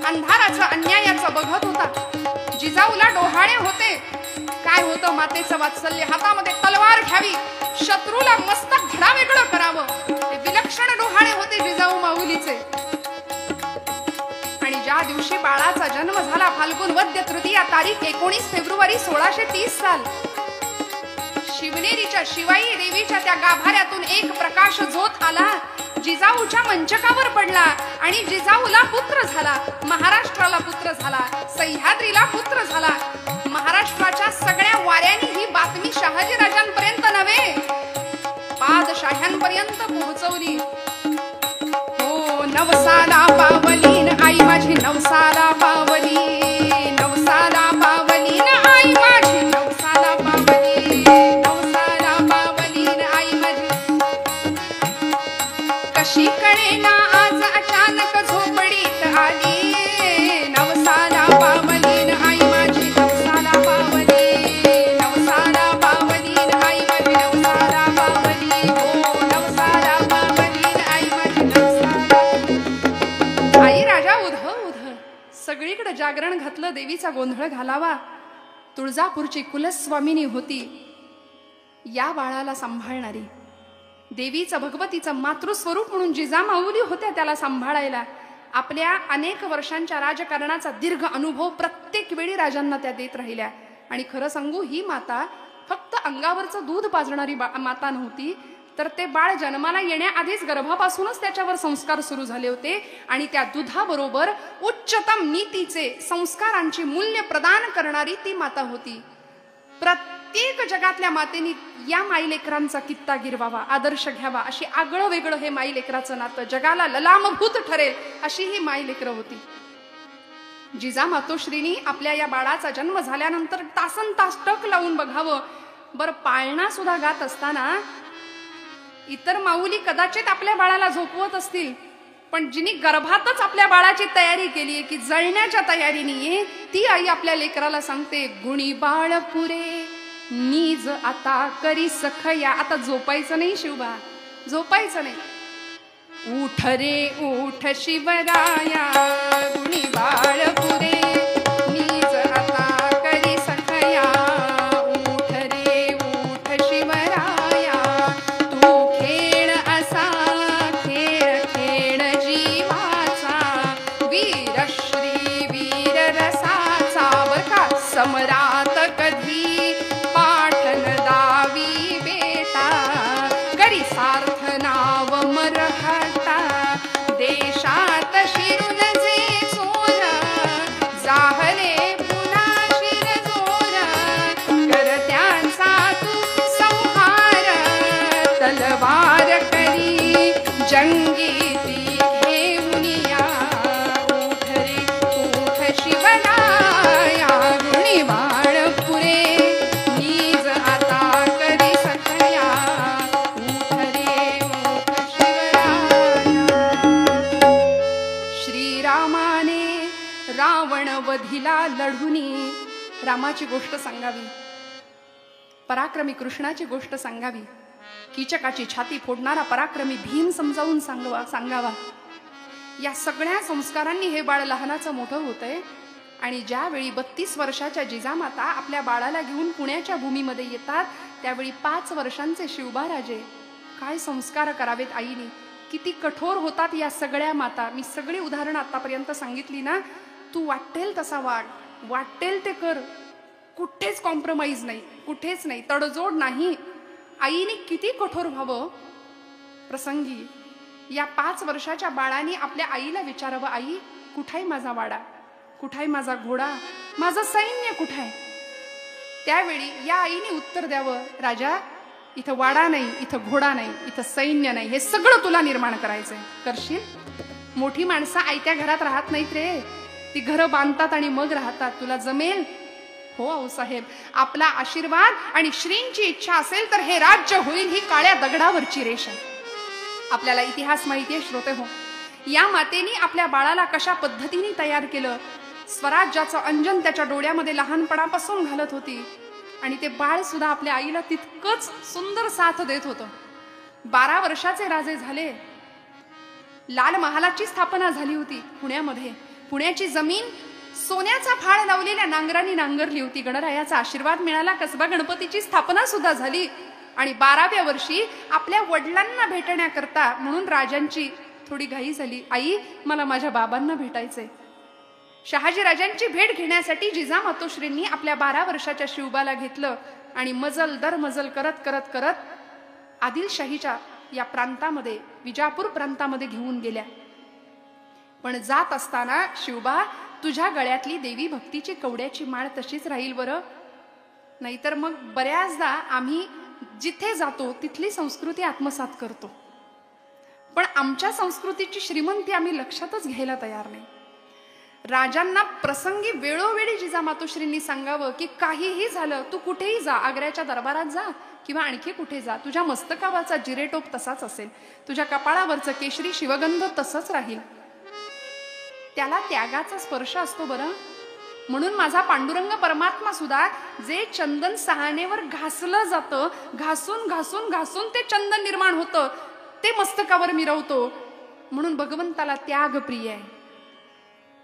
अंधाराचं, अन्यायाचं बघत होता. जिजाऊला डोहाळे होते. काय होतं मातेचं वात्सल्य, हातामध्ये तलवार घ्यावी, शत्रूला मस्तक धडावेगळं करावं, हे विलक्षण डोहाळे होते जिजाऊ माऊलीचे. आणि ज्या दिवशी बाळाचा जन्म झाला, फाल्गुन वद्य तृतीया तारीख 19 फेब्रुवारी 1630 साल, शिवनेरीच्या शिवाई देवीच्या त्या गाभाऱ्यातून एक प्रकाश झोत आला, जिजाऊच्या मंचकावर पडला आणि जिजाऊला पुत्र झाला, महाराष्ट्राला पुत्र झाला, सह्याद्रीला पुत्र झाला. महाराष्ट्राच्या सगळ्या वाऱ्यांनी ही बातमी शहाजीराजांपर्यंत नव्हे, पादशाह्यांपर्यंत पोहोचवली. हो नवसाला पावलीन आई माझी नवसाला पावली, नवसाला पावलीन आई माझी नवसाला पावली, नवसाला पावलीन आई माझी. कशी कळेना आज अचानक झोपडीत आली, नवसाला पावलीन आई माझी नवसाला पावली, नवसाला पावलीन आई माझी नवसाला पावली. हो नवसाला पावलीन आई माझी नवसाला. आई राजा उध उध, सगळीकडे जागरण घातलं, देवीचा गोंधळ घालावा. तुळजापूरची कुलस्वामिनी होती, या बाळाला सांभाळणारी. देवीचं, भगवतीचं मातृस्वरूप म्हणून जिजामाऊली होत्या त्याला सांभाळायला. आपल्या अनेक वर्षांच्या राजकारणाचा दीर्घ अनुभव प्रत्येक वेळी राजांना त्या देत राहिल्या. आणि खरं सांगू, ही माता फक्त अंगावरचं दूध पाजणारी माता नव्हती, तर ते बाळ जन्माला येण्याआधीच गर्भापासूनच त्याच्यावर संस्कार सुरू झाले होते. आणि त्या दुधाबरोबर उच्चतम नीतीचे, संस्कारांची मूल्य प्रदान करणारी ती माता होती. प्रत्येक जगातल्या मातेनी या माईलेकरांचा कित्ता गिरवावा, आदर्श घ्यावा. अशी आगळं वेगळं हे माईलेकराचं नातं जगाला ललामभूत ठरेल अशी ही माईलेकरं होती. जिजा मातोश्रीनी आपल्या या बाळाचा जन्म झाल्यानंतर तासन तास टक लावून बघावं. बरं, पाळणा सुद्धा गात असताना इतर माऊली कदाचित आपल्या बाळाला झोपवत असतील, पण जिनी गर्भातच आपल्या बाळाची तयारी केली की जळण्याच्या तयारीने ये, ती आई आपल्या लेकराला सांगते, गुणी बाळ पुरे नीज आता करी सखया. आता झोपायचं नाही शिवबा, झोपायचं नाही. उठ रे उठ शिवराया, गुणी बाळ पुरे नीज आता करी सखया. उठ रे उठ शिवराया, तू खेळ असा खेळ खेळ जीवाचा, वीर श्री वीर रसाचा. बर का, समरात कधी पाठन दावी बेटा, करी सार्थ नाव मरहटा. देशात शिरून जे चोर, जाहले पुन्हा शिर जोर. करत्यांचा तू संहार, तलवार करी जंगी ती घेऊन या. उठ रे उठ शिवराया, गुणी बाळ पुरे नीज आता करी सखया. उठ रे उठ शिवराया. श्रीरामाने रावण वधिला लढुनी, रामाची गोष्ट सांगावी, पराक्रमी कृष्णाची गोष्ट सांगावी. कीचकाची छाती फोडणारा पराक्रमी भीम समजावून सांगावा. या सगळ्या संस्कारांनी हे बाळ लहानाचं मोठं होतंय. आणि ज्यावेळी 32 वर्षाच्या जिजामाता आपल्या बाळाला घेऊन पुण्याच्या भूमीमध्ये येतात, त्यावेळी 5 वर्षांचे शिवबाराजे. काय संस्कार करावेत आईने, किती कठोर होतात या सगळ्या माता. मी सगळी उदाहरणं आतापर्यंत सांगितली ना. तू वाटेल तसा वाग, वाटेल ते कर, कुठेच कॉम्प्रोमाइज नाही, कुठेच नाही, तडजोड नाही. आईने किती कठोर व्हावं. प्रसंगी या 5 वर्षाच्या बाळाने आपल्या आईला विचारावं, आई कुठाय माझा वाडा, कुठाय माझा घोडा, माझं सैन्य कुठाय. त्यावेळी या आईने उत्तर द्यावं, राजा इथं वाडा नाही, इथं घोडा नाही, इथं सैन्य नाही, हे सगळं तुला निर्माण करायचंय. करशील. मोठी माणसं आयत्या घरात राहत नाहीत रे, ती घरं बांधतात आणि मग राहतात. तुला जमेल. हो आऊसाहेब, आपला आशीर्वाद आणि श्रींची इच्छा असेल तर हे राज्य होईल. ही काळ्या दगडावरची रेष आहे. आपल्याला इतिहास माहितीये श्रोते हो. या मातेने आपल्या बाळाला कशा पद्धतीने तयार केलं. स्वराज्याचं अंजन त्याच्या डोळ्यामध्ये लहानपणापासून घालत होती. आणि ते बाळ सुद्धा आपल्या आईला तितकंच सुंदर साथ देत होतं. 12 वर्षाचे राजे झाले. लाल महालाची स्थापना झाली होती पुण्यामध्ये. पुण्याची जमीन सोन्याचा फाळ लावलेल्या नांगरांनी नांगरली होती. गणरायाचा आशीर्वाद मिळाला. कसबा गणपतीची स्थापना सुद्धा झाली. आणि 12व्या वर्षी आपल्या वडिलांना भेटण्याकरता म्हणून राजांची थोडी घाई झाली. आई मला माझ्या बाबांना भेटायचंय. शहाजी राजांची भेट घेण्यासाठी जिजामातोश्रींनी आपल्या 12 वर्षाच्या शिवबाला घेतलं आणि मजल दर मजल करत करत करत आदिलशाहीच्या या प्रांतामध्ये, विजापूर प्रांतामध्ये घेऊन गेल्या. पण जात असताना, शिवबा तुझ्या गळ्यातली देवी भक्तीची कवड्याची माळ तशीच राहील बरं, नाहीतर मग बऱ्याचदा आम्ही जिथे जातो तिथली संस्कृती आत्मसात करतो, पण आमच्या संस्कृतीची श्रीमंती आम्ही लक्षातच घ्यायला तयार नाही. राजांना प्रसंगी वेळोवेळी जिजामातोश्रींनी सांगावं की काहीही झालं, तू कुठेही जा, आग्र्याच्या दरबारात जा किंवा आणखी कुठे जा, तुझ्या मस्तकावरचा जिरेटोप तसाच असेल, तुझ्या कपाळावरचं केशरी शिवगंध तसंच राहील. त्याला त्यागाचा स्पर्श असतो बरं. म्हणून माझा पांडुरंग परमात्मा सुद्धा जे चंदन सहानेवर घासलं जातं, घासून घासून घासून ते चंदन निर्माण होतं, ते मस्तकावर मिरवतो. म्हणून भगवंताला त्याग प्रिय आहे.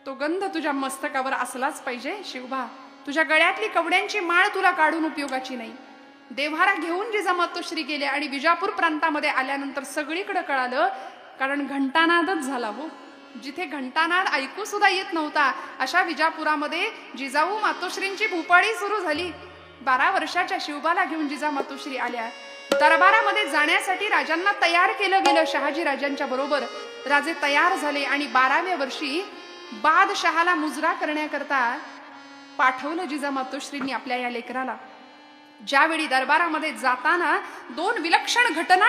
तो गंध तुझ्या मस्तकावर असलाच पाहिजे. शिवबा तुझ्या गळ्यातली कवड्यांची माळ तुला काढून उपयोगाची नाही. देव्हारा घेऊन जिजामातोश्री गेल्या आणि विजापूर प्रांतामध्ये आल्यानंतर सगळीकडे कळालं, कारण घंटानादच झाला हो. जिथे घंटानाद ऐकू सुद्धा येत नव्हता अशा विजापुरामध्ये जिजाऊ मातोश्रींची भूपाळी सुरू झाली. 12 वर्षाच्या शिवबाला घेऊन जिजामातोश्री आल्या. दरबारामध्ये जाण्यासाठी राजांना तयार केलं गेलं. शहाजी राजांच्या बरोबर राजे तयार झाले आणि 12व्या वर्षी बादशहाला मुजरा करण्याकरता पाठवलं जिजामातोश्रींनी आपल्या या लेकराला. ज्यावेळी दरबारामध्ये जाताना 2 विलक्षण घटना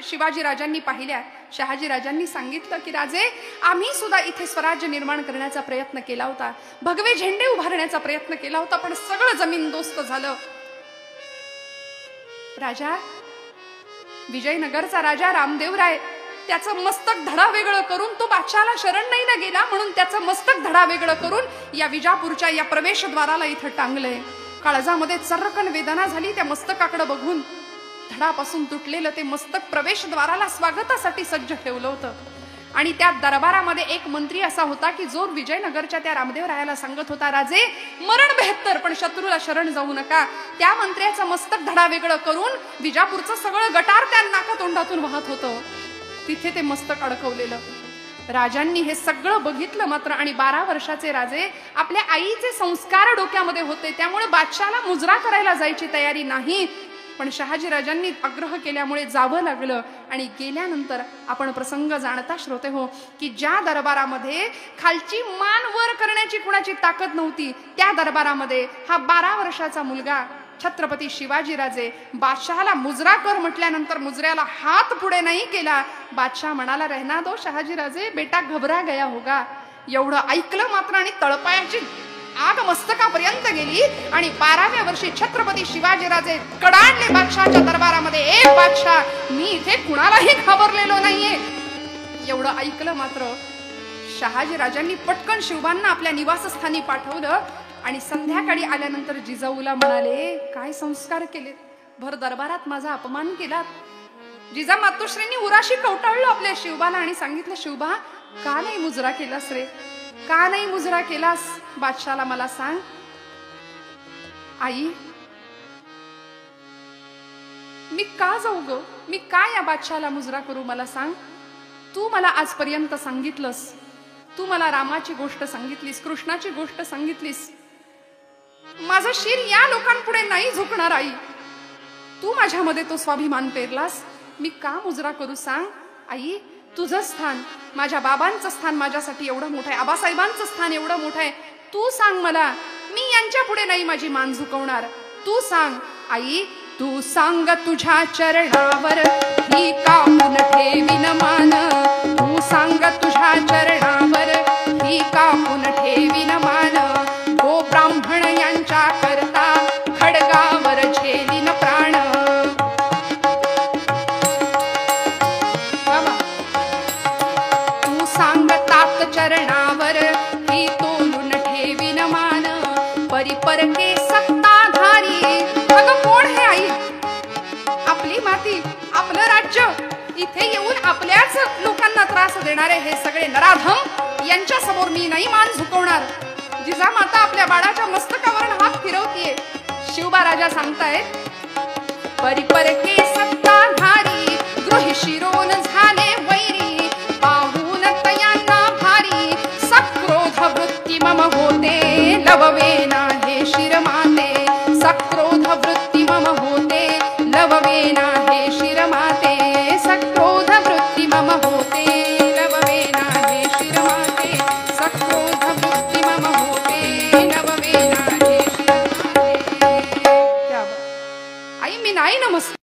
शिवाजी राजांनी पाहिल्या. शहाजी राजांनी सांगितलं की राजे, आम्ही सुद्धा इथे स्वराज्य निर्माण करण्याचा प्रयत्न केला होता, भगवे झेंडे उभारण्याचा प्रयत्न केला होता, पण सगळं जमीनदोस्त झालं. राजा, विजयनगरचा राजा रामदेवराय, त्याचं मस्तक धडा वेगळं करून तो बादशाला शरण नाही ना गेला, म्हणून त्याचं मस्तक धडा वेगळं करून या विजापूरच्या या प्रवेशद्वाराला इथं टांगलंय. काळजामध्ये चर्रकन वेदना झाली त्या मस्तकाकडे बघून. धडापासून तुटलेलं ते मस्तक प्रवेशद्वाराला स्वागतासाठी सज्ज ठेवलं होतं. आणि त्या दरबारामध्ये एक मंत्री असा होता की जो विजयनगरच्या त्या रामदेवरायाला सांगत होता, राजे मरण बेहत्तर पण शत्रूला शरण जाऊ नका. त्या मंत्र्याचं मस्तक धडा वेगळं करून विजापूरचं सगळं गटार त्या नाकातोंडातून वाहत होतं. तिथे ते मस्तक अडकवलेलं. राजांनी हे सगळं बघितलं मात्र. आणि 12 वर्षाचे राजे, आपल्या आईचे संस्कार डोक्यामध्ये होते, त्यामुळे बादशाला मुजरा करायला जायची तयारी नाही. पण शहाजी राजांनी आग्रह केल्यामुळे जावं लागलं. आणि गेल्यानंतर आपण प्रसंग जाणता श्रोते हो की ज्या दरबारामध्ये खालची मान वर करण्याची कुणाची ताकद नव्हती, त्या दरबारामध्ये हा 12 वर्षाचा मुलगा छत्रपती शिवाजीराजे बादशहाला मुजरा कर म्हटल्यानंतर मुजऱ्याला हात पुढे नाही केला. बादशाह म्हणाला, रहना दो शहाजीराजे, बेटा घबरा गया होगा. एवढं ऐकलं मात्र आणि तळपायाची आग मस्तकापर्यंत गेली. आणि 12व्या वर्षी छत्रपती शिवाजीराजे कडाडले बादशाहच्या दरबारामध्ये, ए बादशाह, मी इथे कुणालाही घाबरलेलो नाहीये. एवढं ऐकलं मात्र शहाजी राजांनी पटकन शिवबांना आपल्या निवासस्थानी पाठवलं. आणि संध्याकाळी आल्यानंतर जिजाऊला म्हणाले, काय संस्कार केलेत, भर दरबारात माझा अपमान केलात, जिजा मातोश्रींनी उराशी कवटाळलं आपल्या शिवबाला आणि सांगितलं, शिवबा का नाही मुजरा केलास रे, का नाही मुजरा केलास? बादशाला मला सांग. आई मी का जाऊ ग, मी का या बादशाला मुजरा करू, मला सांग. तू मला आजपर्यंत सांगितलंस, तू मला रामाची गोष्ट सांगितलीस, कृष्णाची गोष्ट सांगितलीस. माझं शिर या लोकांपुढे नाही झुकणार आई. तू माझ्यामध्ये तो स्वाभिमान पेरलास, मी का मुजरा करू सांग. आई तुझं स्थान, माझ्या बाबांचं स्थान माझ्यासाठी एवढं मोठं आहे, आबासाहेबांचं स्थान एवढं मोठं आहे. तू सांग मला, मी यांच्या पुढे नाही माझी मान झुकवणार. तू सांग आई, तू सांग तुझ्या चरणावर ही कापून ठेवीन मान. तू सांग तुझ्या चरणावर ही कापून ठेवीन मान. गो ब्राह्मण यांच्या करता खडगावर झेलीन प्राण. तू सांग तात चरणावर ही तोलून ठेवीन मान. परिपरके सत्ताधारी. अगं कोण हे आई? आपली माती, आपलं राज्य, इथे येऊन आपल्याच लोकांना त्रास देणारे हे सगळे नराधम, यांच्या समोर मी नाही मान झुकवणार. जिजामाता आपल्या बाळाच्या मस्तकावर हात फिरवतीये. शिवबा राजा सांगतायत, परिपरके सत्ताधारी गृही शिरोन झाले वैरी. पाहून तयांना भारी सक्रोध वृत्ती मम होते. लववेना हे शिरमाते. सक्रोध वृत्ती मम होते. लववेना हे शिरमाते. सक्रोध वृत्ती मम होते. लववेना हे शिरमाते. सक्रोध वृत्ती मम होते. लववेना हे शिरमाते. आई मी नाही नमस्कार.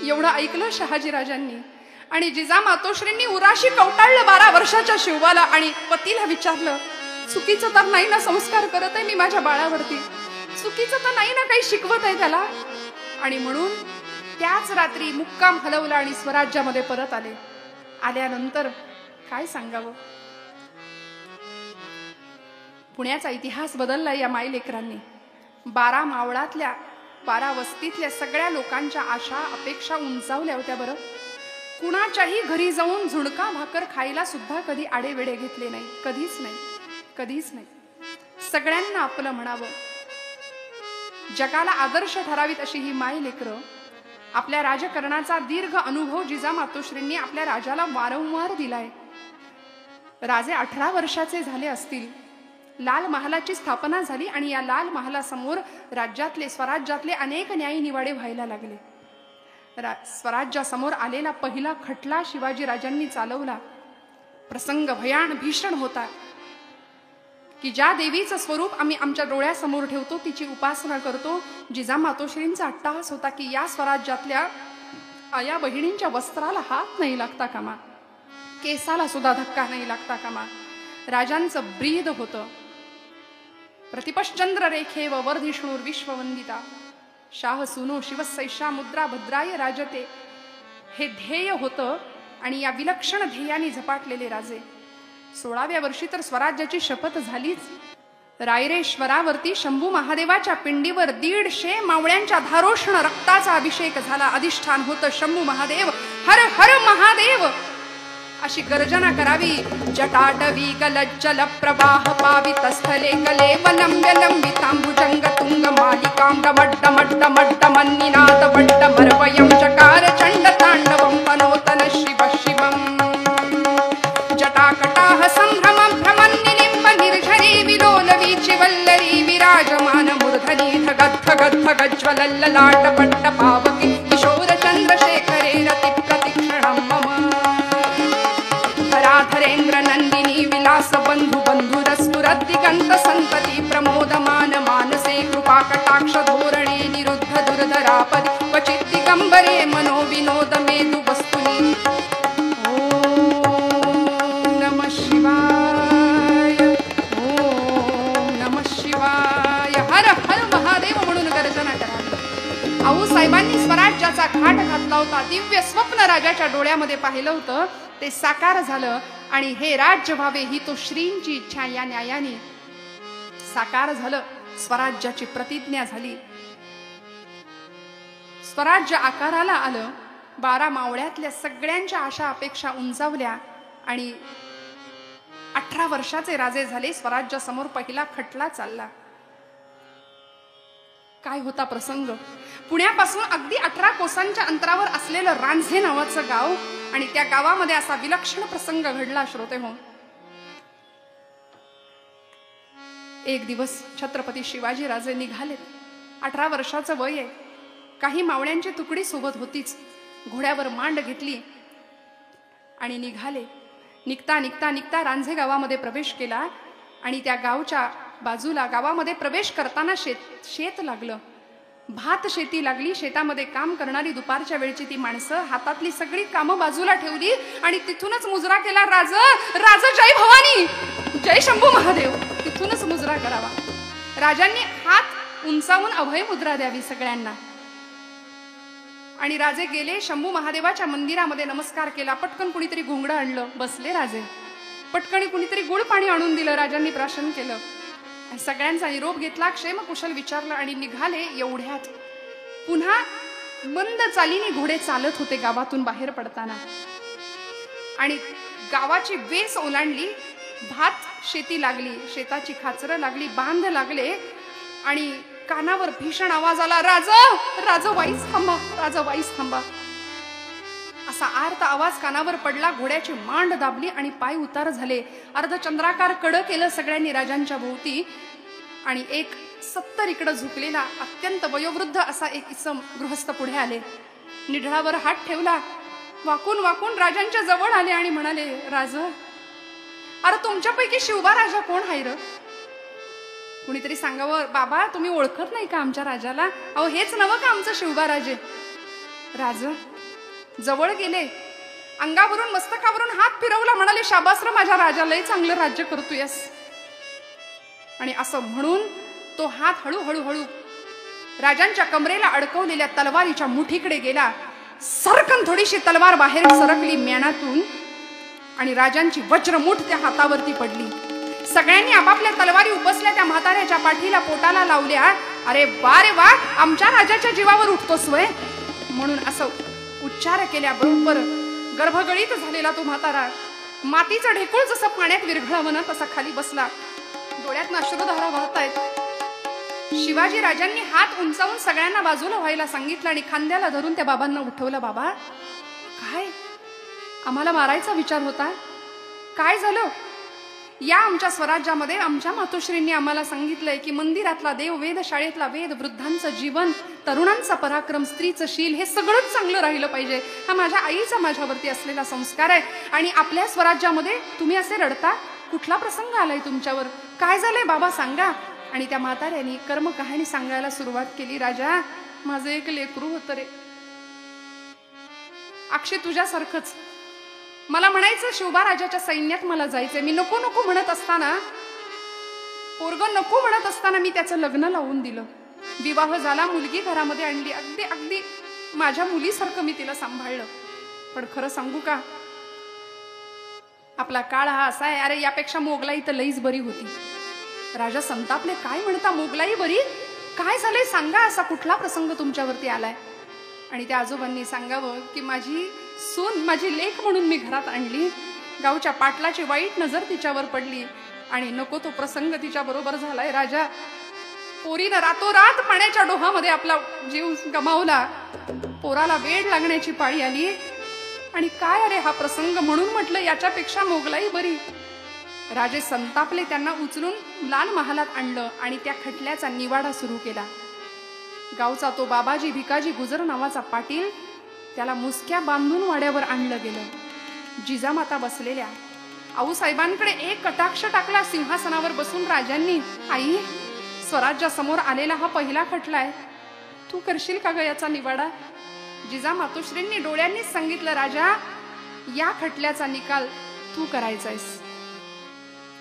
एवढं ऐकलं शहाजीराजांनी आणि जिजा मातोश्रींनी उराशी कवटाळलं 12 वर्षाच्या शिवबाला आणि पतीला विचारलं, चुकीचं तर नाही ना संस्कार करत आहे मी माझ्या बाळावरती? चुकीचं तर नाही ना काही शिकवत आहे त्याला? आणि म्हणून त्याच रात्री मुक्काम हलवला आणि स्वराज्यामध्ये परत आले. आल्यानंतर काय सांगावं, पुण्याचा इतिहास बदलला या मायलेकरांनी. 12 मावळातल्या 12 वस्तीतल्या सगळ्या लोकांच्या आशा अपेक्षा उंचावल्या होत्या. बरं, कुणाच्याही घरी जाऊन झुणका भाकर खायला सुद्धा कधी आडेवेडे घेतले नाही. कधीच नाही, कधीच नाही. सगळ्यांना आपलं म्हणावं, जगाला आदर्श ठरावीत अशी ही मायलेकरं. आपल्या राजकारणाचा दीर्घ अनुभव जिजा मातोश्रींनी आपल्या राजाला वारंवार दिलाय. राजे 18 वर्षाचे झाले असतील, लाल महालाची स्थापना झाली आणि या लाल महालासमोर राज्यातले स्वराज्यातले अनेक न्यायी निवाडे व्हायला लागले. स्वराज्यासमोर आलेला पहिला खटला शिवाजी राजांनी चालवला. प्रसंग भयान भीषण होता की ज्या देवीचं स्वरूप आम्ही आमच्या डोळ्यासमोर ठेवतो, तिची उपासना करतो, जिजा मातोश्रींचा अट्टहास होता की या स्वराज्यातल्या आया बहिणींच्या वस्त्राला हात नाही लागता कामा, केसाला सुद्धा धक्का नाही लागता कामा. राजांचं ब्रीद होतं, प्रतिपश्चंद्र रेखेव वर्धिष्णुर विश्ववंदिता शाह सुनो शिवसैषा मुद्रा भद्राय राजते. हे ध्येय होतं आणि या विलक्षण ध्येयाने झपाटलेले राजे. 16व्या वर्षी तर स्वराज्याची शपथ झालीच. रायरेश्वरावरती शंभू महादेवाच्या पिंडीवर 150 मावळ्यांच्या धारोष्ण रक्ताचा अभिषेक झाला. अधिष्ठान होतं शंभू महादेव. हर हर महादेव अशी गर्जना करावी. जटाटवी गलज्जल प्रवाह पावित स्थले कले वलंब्य लंबितांबुजंग तुंग मालिकांग मड्ड मड्ड मड्ड मन्निनाद वड्ड मर्वयं चकार चंड तांडवं पनोतन शिव शिवम्. जटाकटाह संभ्रमं भ्रमन्निलिम्ब निर्झरी विलोलवीचि वल्लरी विराजमान मूर्धनि धगद् धगद् धगज्ज्वलल्ललाट पट्ट पावकी किशोर चंद्रशेखरे रति प्रतिक्षणं मम. धरेन्द्र नंदिनी विलास बंधु बंधुरस्फुरद्दिगंत संतति प्रमोदमान मानसे कृपा कटाक्ष धोरणे निरुद्ध दुर्धरापदि क्वचित् दिगंबरे मनो विनोद मेदु वस्तुनि. ओम नमः शिवाय, ओम नमः शिवाय. हर हर महादेव म्हणून गर्जना करावी. आऊसाहेबांनी स्वराज्याचा घाट घातला होता. दिव्य स्वप्न राजाच्या डोळ्यामध्ये पाहिलं होतं, ते साकार झालं आणि हे राज्य व्हावे ही तो श्रींची इच्छा या न्यायाने साकार झालं. स्वराज्याची प्रतिज्ञा झाली. स्वराज्य आकाराला आलं. 12 मावळ्यातल्या सगळ्यांच्या आशा अपेक्षा उंचावल्या आणि 18 वर्षाचे राजे झाले. स्वराज्यासमोर पहिला खटला चालला. काय होता प्रसंग? पुण्यापासून अगदी 18 कोसांच्या अंतरावर असलेलं रांझे नावाचं गाव आणि त्या गावामध्ये असा विलक्षण प्रसंग घडला श्रोते हो. एक दिवस छत्रपती शिवाजी राजे निघाले. 18 वर्षाचं वय आहे. काही मावळ्यांची तुकडी सोबत होतीच. घोड्यावर मांड घेतली आणि निघाले. निघता निघता निघता रांझे गावामध्ये प्रवेश केला आणि त्या गावच्या बाजूला गावामध्ये प्रवेश करताना शेत लागलं. भात शेती लागली. शेतामध्ये काम करणारी दुपारच्या वेळची ती माणसं हातातली सगळी कामं बाजूला ठेवली आणि तिथूनच मुजरा केला. राज राज जय भवानी, जय शंभू महादेव. तिथूनच मुजरा करावा. राजांनी हात उंचावून अभय मुद्रा द्यावी सगळ्यांना. आणि राजे गेले. शंभू महादेवाच्या मंदिरामध्ये नमस्कार केला. पटकन कुणीतरी घोंगडं आणलं. बसले राजे. पटकन कुणीतरी गुळ पाणी आणून दिलं. राजांनी प्राशन केलं. सगळ्यांचा निरोप घेतला. क्षेम कुशल विचारलं आणि निघाले. एवढ्यात पुन्हा मंद चालीने घोडे चालत होते गावातून बाहेर पडताना आणि गावाची वेस ओलांडली. भात शेती लागली. शेताची खाचरं लागली. बांध लागले आणि कानावर भीषण आवाज आला. राज वाईस थांबा, राज वाईस थांबा. असा आर्त आवाज कानावर पडला. घोड्याची मांड दाबली आणि पाय उतार झाले. अर्धचंद्राकार कड केलं सगळ्यांनी राजांच्या भोवती आणि एक 70 इकडं झुकलेला अत्यंत वयोवृद्ध असा एक इसम गृहस्थ पुढे आले. निढळावर हात ठेवला. वाकून वाकून राजांच्या जवळ आले आणि म्हणाले, राज अरे तुमच्यापैकी शिवबा राजा कोण आहे र? कुणीतरी सांगावं, बाबा तुम्ही ओळखत नाही का आमच्या राजाला? अहो हेच नवं का आमचं शिवबा राजे? राज जवळ गेले. अंगावरून मस्तकावरून हात फिरवला. म्हणाले, शाबास र माझ्या राजा, लय चांगलं राज्य करतोयस. आणि असं म्हणून तो हात हळूहळू राजांच्या कमरेला अडकवलेल्या तलवारीच्या मुठीकडे गेला. सरकन थोडीशी तलवार बाहेर सरकली म्यानातून आणि राजांची वज्रमुठ त्या हातावरती पडली. सगळ्यांनी आपापल्या तलवारी उपसल्या. त्या म्हाताऱ्याच्या पाठीला पोटाला लावल्या. अरे वा रे वा, आमच्या राजाच्या जीवावर उठतोस वय म्हणून असं उच्चार केल्याबरोबर गर्भगळीत झालेला तो म्हातारा मातीचं ढेकूळ जसं पाण्यात विरघळवणं तसा खाली बसला. डोळ्यातनं अश्रुधारा वाहतायत. शिवाजी राजांनी हात उंचावून सगळ्यांना बाजूला व्हायला सांगितलं आणि खांद्याला धरून त्या बाबांना उठवलं. बाबा काय आम्हाला मारायचा विचार होता? काय झालं? या आमच्या स्वराज्यामध्ये आमच्या मातोश्रींनी आम्हाला सांगितलंय की मंदिरातला देव, वेधशाळेतला वेद, वृद्धांचं जीवन, तरुणांचा पराक्रम, स्त्रीचं शील हे सगळंच चांगलं राहिलं पाहिजे. हा माझ्या आईचा माझ्यावरती असलेला संस्कार आहे. आणि आपल्या स्वराज्यामध्ये तुम्ही असे रडता? कुठला प्रसंग आलाय तुमच्यावर? काय झालंय बाबा सांगा. आणि त्या म्हाताऱ्याने कर्म कहाणी सांगायला सुरुवात केली. राजा माझं एक लेकरू होतं रे, अक्षय तुझ्यासारखंच. मला म्हणायचं शिवबा राजाच्या सैन्यात मला जायचंय. मी नको नको म्हणत असताना, पोरग नको म्हणत असताना मी त्याचं लग्न लावून दिलं. विवाह झाला. मुलगी घरामध्ये आणली. अगदी अगदी माझ्या मुलीसारखं मी तिला सांभाळलं. पण खरं सांगू का, आपला काळ हा असा आहे. अरे यापेक्षा मोगलाई तर लईच बरी होती. राजा संतापले. काय म्हणता मोगलाई बरी? काय झालंय सांगा. असा कुठला प्रसंग तुमच्यावरती आलाय? आणि त्या आजोबांनी सांगावं की माझी सून, माझी लेक म्हणून मी घरात आणली. गावच्या पाटलाची वाईट नजर तिच्यावर पडली आणि नको तो प्रसंग तिच्या बरोबर झालाय. राजा पोरीनं रातोरात पाण्याच्या डोहामध्ये आपला जीव गमावला. पोराला वेड लागण्याची पाळी आली. आणि काय अरे हा प्रसंग, म्हणून म्हटलं याच्यापेक्षा मोगलाई बरी. राजे संतापले. त्यांना उचलून लाल महालात आणलं आणि त्या खटल्याचा निवाडा सुरू केला. गावचा तो बाबाजी भिकाजी गुजर नावाचा पाटील, त्याला मुसक्या बांधून वाड्यावर आणलं गेलं. जिजामाता बसलेल्या. आऊसाहेबांकडे एक कटाक्ष टाकला. सिंहासनावर बसून राजांनी, आई स्वराज्यासमोर आलेला हा पहिला खटला आहे, तू करशील का ग याचा निवाडा? जिजा मातोश्रींनी डोळ्यांनीच सांगितलं, राजा या खटल्याचा निकाल तू करायचायस.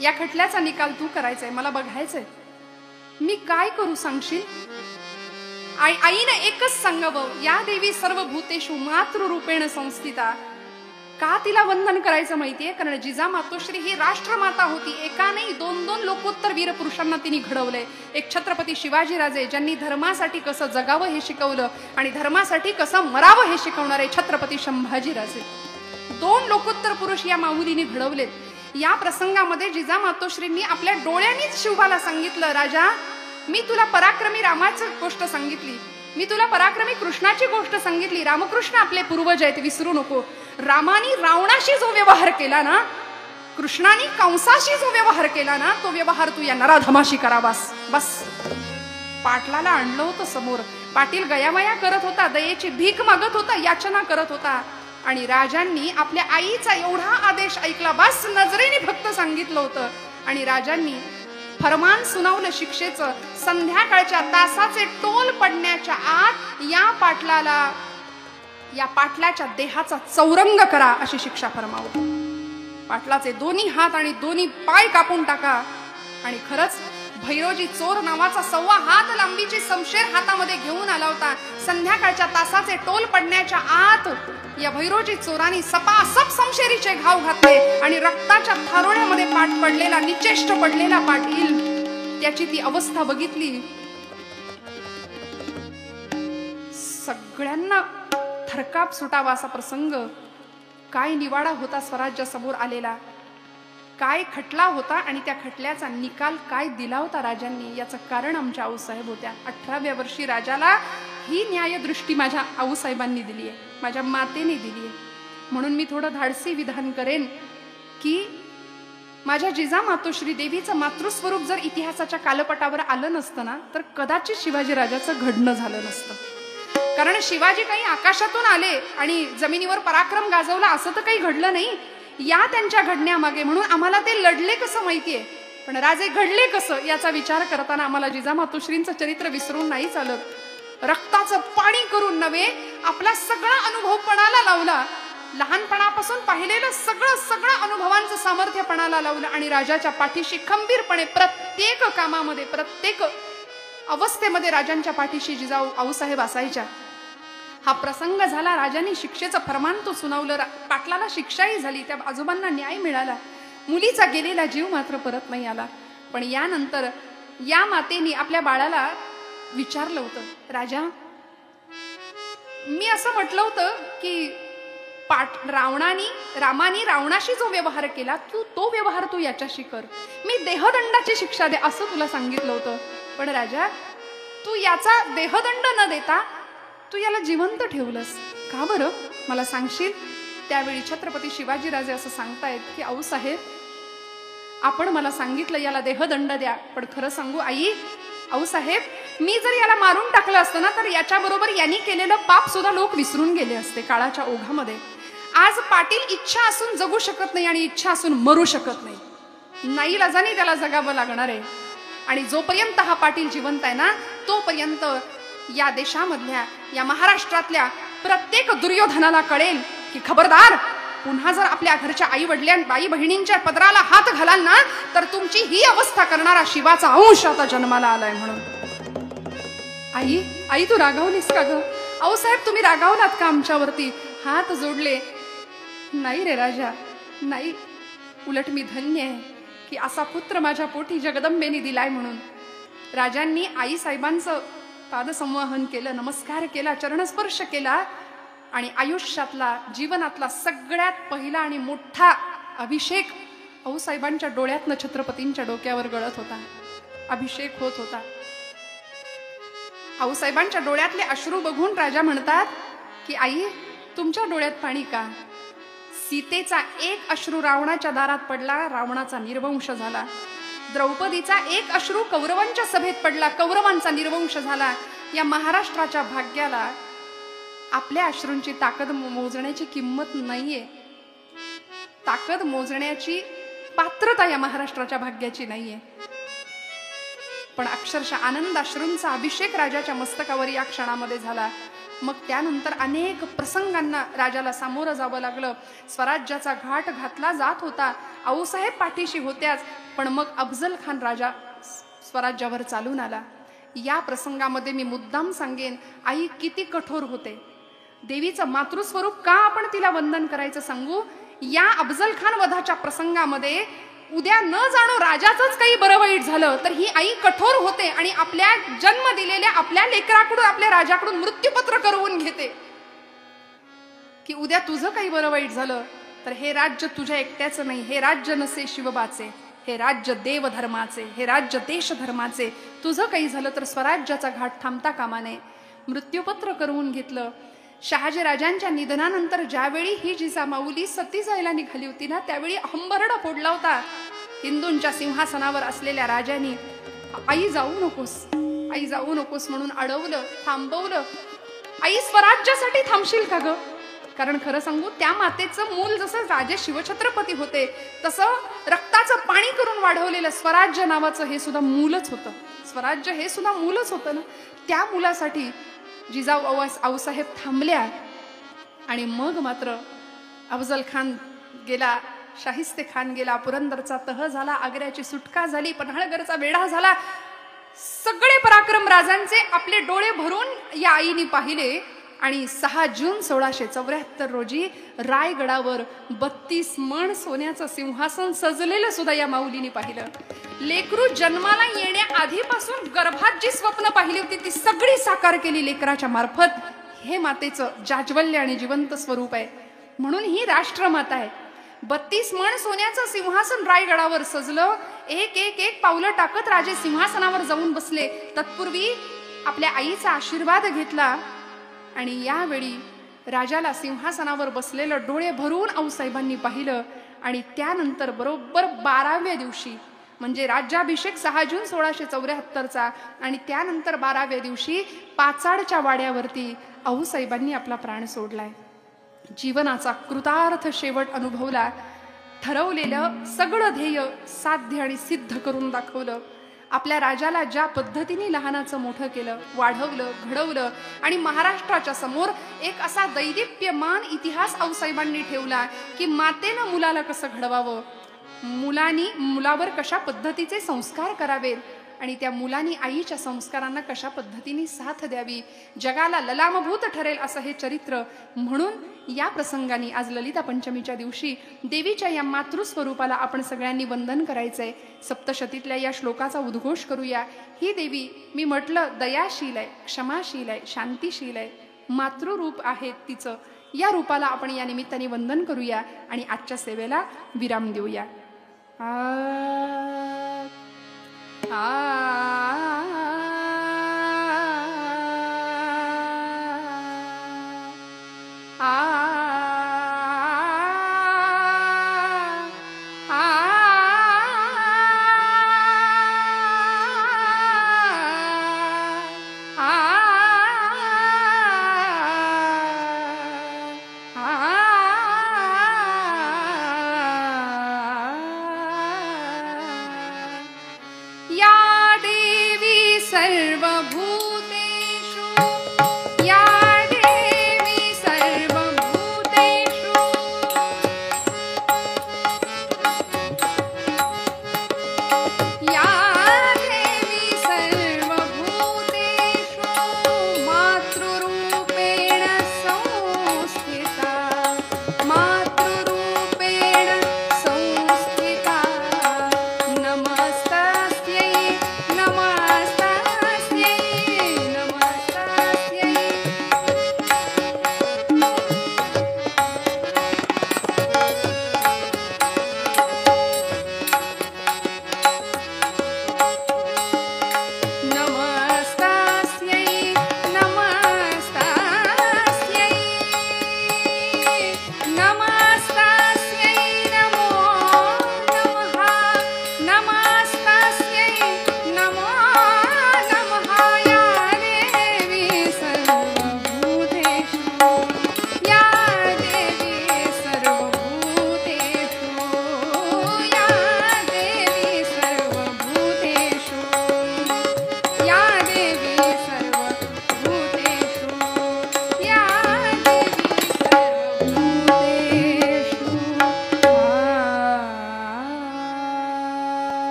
या खटल्याचा निकाल तू करायचाय. मला बघायचंय मी काय करू सांगशील? आईने एकच सांगावं, या देवी सर्व भूतेषु मातृरूपेण संस्थिता. का तिला वंदन करायचं माहितीये? कारण जिजामातोश्री ही राष्ट्रमाता होती. एका नाही, दोन दोन लोकोत्तर वीर पुरुषांना तिने घडवलंय. एक छत्रपती शिवाजीराजे, ज्यांनी धर्मासाठी कसं जगावं हे शिकवलं आणि धर्मासाठी कसं मरावं हे शिकवणारे छत्रपती संभाजीराजे. दोन लोकोत्तर पुरुष या माऊलीने घडवलेत. या प्रसंगामध्ये जिजामातोश्रींनी आपल्या डोळ्यांनीच शिवबाला सांगितलं, राजा मी तुला पराक्रमी रामाची गोष्ट सांगितली, मी तुला पराक्रमी कृष्णाची गोष्ट सांगितली. रामकृष्ण आपले पूर्वज आहेत, विसरू नको. रामानी रावणाशी जो व्यवहार केला ना, कृष्णाने कंसाशी जो व्यवहार केला ना, तो व्यवहार तू या नराधमाशी करावास. बस पाटलाला आणलं होतं समोर. पाटील गयामया करत होता, दयेची भीक मागत होता, याचना करत होता. आणि राजांनी आपल्या आईचा एवढा आदेश ऐकला, बस नजरेने फक्त सांगितलं होतं. आणि राजांनी फरमान सुनावलं शिक्षेचं. संध्याकाळच्या तासाचे टोल पडण्याच्या आत या पाटलाच्या देहाचा चौरंग करा अशी शिक्षा फरमावली. पाटलाचे दोन्ही हात आणि दोन्ही पाय कापून टाका. आणि खरंच भैरोजी चोर नावाचा 1.25 हात लांबीची समशेर हातामध्ये घेऊन आला होता. संध्याकाळच्या तासाचे टोल पडण्याच्या आत या भैरोजी चोरांनी सपासप समशेरीचे घाव घातले आणि रक्ताच्या थारोळ्यामध्ये पाठ पडलेला, निचेष्ट पडलेला पाटील, त्याची ती अवस्था बघितली. सगळ्यांना थरकाप सुटावा असा प्रसंग. काय निवाडा होता स्वराज्यासमोर आलेला, काय खटला होता आणि त्या खटल्याचा निकाल काय दिला होता राजांनी, याचं कारण आमच्या आऊसाहेब होत्या. 18व्या वर्षी राजाला ही न्यायदृष्टी माझ्या आऊसाहेबांनी दिली आहे, माझ्या मातेने दिली आहे. म्हणून मी थोडं धाडसी विधान करेन की माझ्या जिजामातोश्री देवीचं मातृस्वरूप जर इतिहासाच्या कालपटावर आलं नसतं ना, तर कदाचित शिवाजी राजाचं घडणं झालं नसतं. कारण शिवाजी काही आकाशातून आले आणि जमिनीवर पराक्रम गाजवला असं तर काही घडलं नाही. या त्यांच्या घडण्यामागे, म्हणून आम्हाला ते लढले कसं माहितीये, पण राजे घडले कसं याचा विचार करताना आम्हाला जिजामातोश्रींचं चरित्र विसरून नाही चालत. रक्ताचं पाणी करून नव्हे, आपला सगळा अनुभव पणाला लावला. लहानपणापासून पाहिलेलं सगळं अनुभवांचं सामर्थ्य पणाला लावलं आणि राजाच्या पाठीशी खंबीरपणे प्रत्येक कामामध्ये, प्रत्येक अवस्थेमध्ये राजांच्या पाठीशी जिजाऊ आऊसाहेब असायच्या. हा प्रसंग झाला. राजांनी शिक्षेचं फरमान तो सुनावलं. पाटलाला शिक्षाही झाली, त्या आजोबांना न्याय मिळाला. मुलीचा गेलेला जीव मात्र परत नाही आला. पण यानंतर या मातेने आपल्या बाळाला विचारलं होतं, राजा मी असं म्हटलं होतं की रामानी रावणाशी जो व्यवहार केला, तो व्यवहार तू याच्याशी कर, मी देहदंडाची शिक्षा दे असं तुला सांगितलं होतं. पण राजा तू याचा देहदंड न देता तू याला जिवंत ठेवलंस का बरं, मला सांगशील? त्यावेळी छत्रपती शिवाजीराजे असं सांगतायत की आऊसाहेब, आपण मला सांगितलं याला देहदंड द्या, पण खरं सांगू आई, आऊसाहेब मी जर याला मारून टाकलं असतं ना, तर याच्याबरोबर यांनी केलेलं पाप सुद्धा लोक विसरून गेले असते काळाच्या ओघामध्ये. आज पाटील इच्छा असून जगू शकत नाही आणि इच्छा असून मरू शकत नाही. नाईलाजाने त्याला जगावं लागणार आहे. आणि जोपर्यंत हा पाटील जिवंत आहे ना, तोपर्यंत या देशामधल्या, या महाराष्ट्रातल्या प्रत्येक दुर्योधनाला कळेल की खबरदार, पुन्हा जर आपल्या घरच्या आई बहिणींच्या पदराला हात घालाल ना, तर तुमची ही अवस्था करणारा शिवाचा अंश आता जन्माला आलाय. म्हणून आई तू रागावलीस का ग? आऊसाहेब तुम्ही रागावलात का आमच्यावरती? हात जोडले. नाही रे राजा, नाही, उलट मी धन्य आहे की असा पुत्र माझ्या पोटी जगदंबेने दिलाय. म्हणून राजांनी आई साहेबांचं पादसंवहन केलं, नमस्कार केला, चरणस्पर्श केला आणि आयुष्यातला, जीवनातला सगळ्यात पहिला आणि मोठा अभिषेक आऊसाहेबांच्या डोळ्यातनं छत्रपतींच्या डोक्यावर गळत होता, अभिषेक होत होता. आऊसाहेबांच्या डोळ्यातले अश्रू बघून राजा म्हणतात की आई, तुमच्या डोळ्यात पाणी का? सीतेचा एक अश्रू रावणाच्या दारात पडला, रावणाचा निर्वंश झाला. द्रौपदीचा एक अश्रू कौरवांच्या सभेत पडला, कौरवांचा निर्वंश झाला. या महाराष्ट्राच्या भाग्याला आपल्या अश्रूंची ताकद मोजण्याची किंमत नाहीये. ताकद मोजण्याची पात्रता या महाराष्ट्राच्या भाग्याची नाहीये. पण अक्षरशः आनंदाश्रूंचा अभिषेक राजाच्या मस्तकावर या क्षणामध्ये झाला. मग त्यानंतर अनेक प्रसंगांना राजाला सामोरं जावं लागलं. स्वराज्याचा घाट घातला जात होता, आऊसाहेब पाठीशी होत्याच, पण मग अफजल खान राजा स्वराज्यावर चालून आला. या प्रसंगामध्ये मी मुद्दाम सांगेन, आई किती कठोर होते. देवीचं मातृस्वरूप का आपण तिला वंदन करायचं सांगू. या अफजल खान वधाच्या प्रसंगामध्ये उद्या न जाणो राजाचंच काही बरं वाईट झालं तर ही आई कठोर होते आणि आपल्या जन्म दिलेल्या आपल्या लेकराकडून आपल्या राजाकडून मृत्यूपत्र करवून घेते की उद्या तुझं काही बरं वाईट झालं तर हे राज्य तुझ्या एकट्याचं नाही, हे राज्य नसे शिवबाचे, हे राज्य देवधर्माचे, हे राज्य देशधर्माचे. तुझं काही झालं तर स्वराज्याचा घाट थांबता कामा नये. मृत्यूपत्र करवून घेतलं. शहाजी राजांच्या निधनानंतर ज्यावेळी ही जिजामाऊली सती जायला निघाली होती ना त्यावेळी हंबरडा फोडला होता. हिंदूंच्या सिंहासनावर असलेल्या राजांनी आई जाऊ नकोस, आई जाऊ नकोस म्हणून अडवलं, थांबवलं. आई स्वराज्यासाठी थांबशील का ग. कारण खरं सांगू त्या मातेचं मूल जसं राजे शिवछत्रपती होते तसं रक्ताचं पाणी करून वाढवलेलं स्वराज्य नावाचं हे सुद्धा मूलच होतं. स्वराज्य हे सुद्धा मूलच होतं ना. त्या मुलासाठी जिजाऊ आऊसाहेब थांबल्या. आणि मग मात्र अफजल खान गेला, शाहिस्ते खान गेला, पुरंदरचा तह झाला, आग्र्याची सुटका झाली, पन्हाळगडचा वेढा झाला. सगळे पराक्रम राजांचे आपले डोळे भरून या आईने पाहिले. आणि 6 जून 1674 रोजी रायगडावर 32 मण सोन्याचं सिंहासन सजलेलं सुद्धा या माऊलीने पाहिलं. लेकरू जन्माला येण्याआधीपासून गर्भात जी स्वप्न पाहिली होती ती सगळी साकार केली लेकराच्या मार्फत. हे मातेचं जाज्वल्य आणि जिवंत स्वरूप आहे. म्हणून ही राष्ट्रमाता आहे. 32 मण सोन्याचं सिंहासन रायगडावर सजलं. एक एक एक पावलं टाकत राजे सिंहासनावर जाऊन बसले. तत्पूर्वी आपल्या आईचा आशीर्वाद घेतला. आणि यावेळी राजाला सिंहासनावर बसलेलं डोळे भरून आऊसाहेबांनी पाहिलं. आणि त्यानंतर बरोबर 12व्या दिवशी म्हणजे राज्याभिषेक 6 जून 1674चा आणि त्यानंतर 12व्या दिवशी पाचाडच्या वाड्यावरती आऊसाहेबांनी आपला प्राण सोडलाय. जीवनाचा कृतार्थ शेवट अनुभवला. ठरवलेलं सगळं ध्येय साध्य आणि सिद्ध करून दाखवलं. आपल्या राजाला ज्या पद्धतीने लहानाचं मोठं केलं, वाढवलं, घडवलं आणि महाराष्ट्राच्या समोर एक असा दैदिप्यमान इतिहास आऊसाहेबांनी ठेवला की मातेनं मुलाला कसं घडवावं, मुलावर कशा पद्धतीचे संस्कार करावेत आणि त्या मुलांनी आईच्या संस्कारांना कशा पद्धतीने साथ द्यावी, जगाला ललामभूत ठरेल असं हे चरित्र. म्हणून या प्रसंगाने आज ललिता पंचमीच्या दिवशी देवीच्या या मातृस्वरूपाला आपण सगळ्यांनी वंदन करायचंय. सप्तशतीतल्या या श्लोकाचा उद्घोष करूया. ही देवी मी म्हटलं दयाशील आहे, क्षमाशील आहे, शांतीशील आहे, मातृरूप आहे तिचं. या रूपाला आपण या निमित्ताने वंदन करूया आणि आजच्या सेवेला विराम देऊया.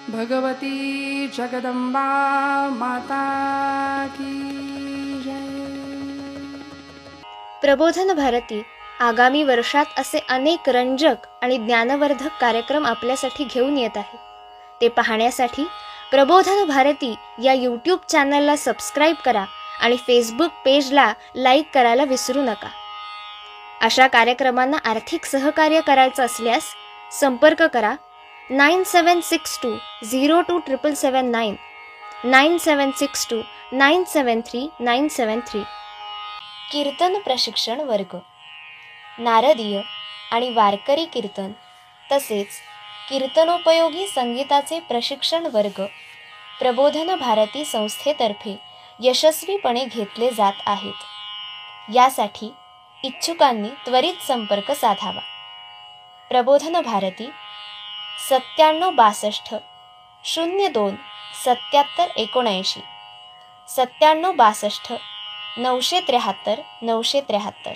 भगवती जगदंबा माता की जय. प्रबोधन भारती आगामी वर्षात असे अनेक रंजक आणि ज्ञानवर्धक कार्यक्रम आपल्यासाठी घेऊन येत आहे. ते पाहण्यासाठी प्रबोधन भारती या यूट्यूब चॅनलला सबस्क्राईब करा आणि फेसबुक पेजला लाईक करायला विसरू नका. अशा कार्यक्रमांना आर्थिक सहकार्य करायचं असल्यास संपर्क करा 9762027779 9762973973. कीर्तन प्रशिक्षण वर्ग, नारदीय आणि वारकरी कीर्तन तसेच कीर्तनोपयोगी संगीताचे प्रशिक्षण वर्ग प्रबोधन भारती संस्थेतर्फे यशस्वीपणे घेतले जात आहेत. यासाठी इच्छुकांनी त्वरित संपर्क साधावा. प्रबोधन भारती 9762 02 77 79 9762 973 973.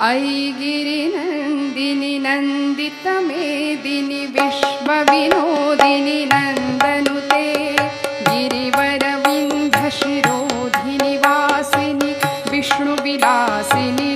आई गिरिनंदिनी नंदित मेदिनी विश्वविनोदिनी नंदनुते गिरिवरविंध्य शिरोधिनि वासिनी विष्णुविलासिनी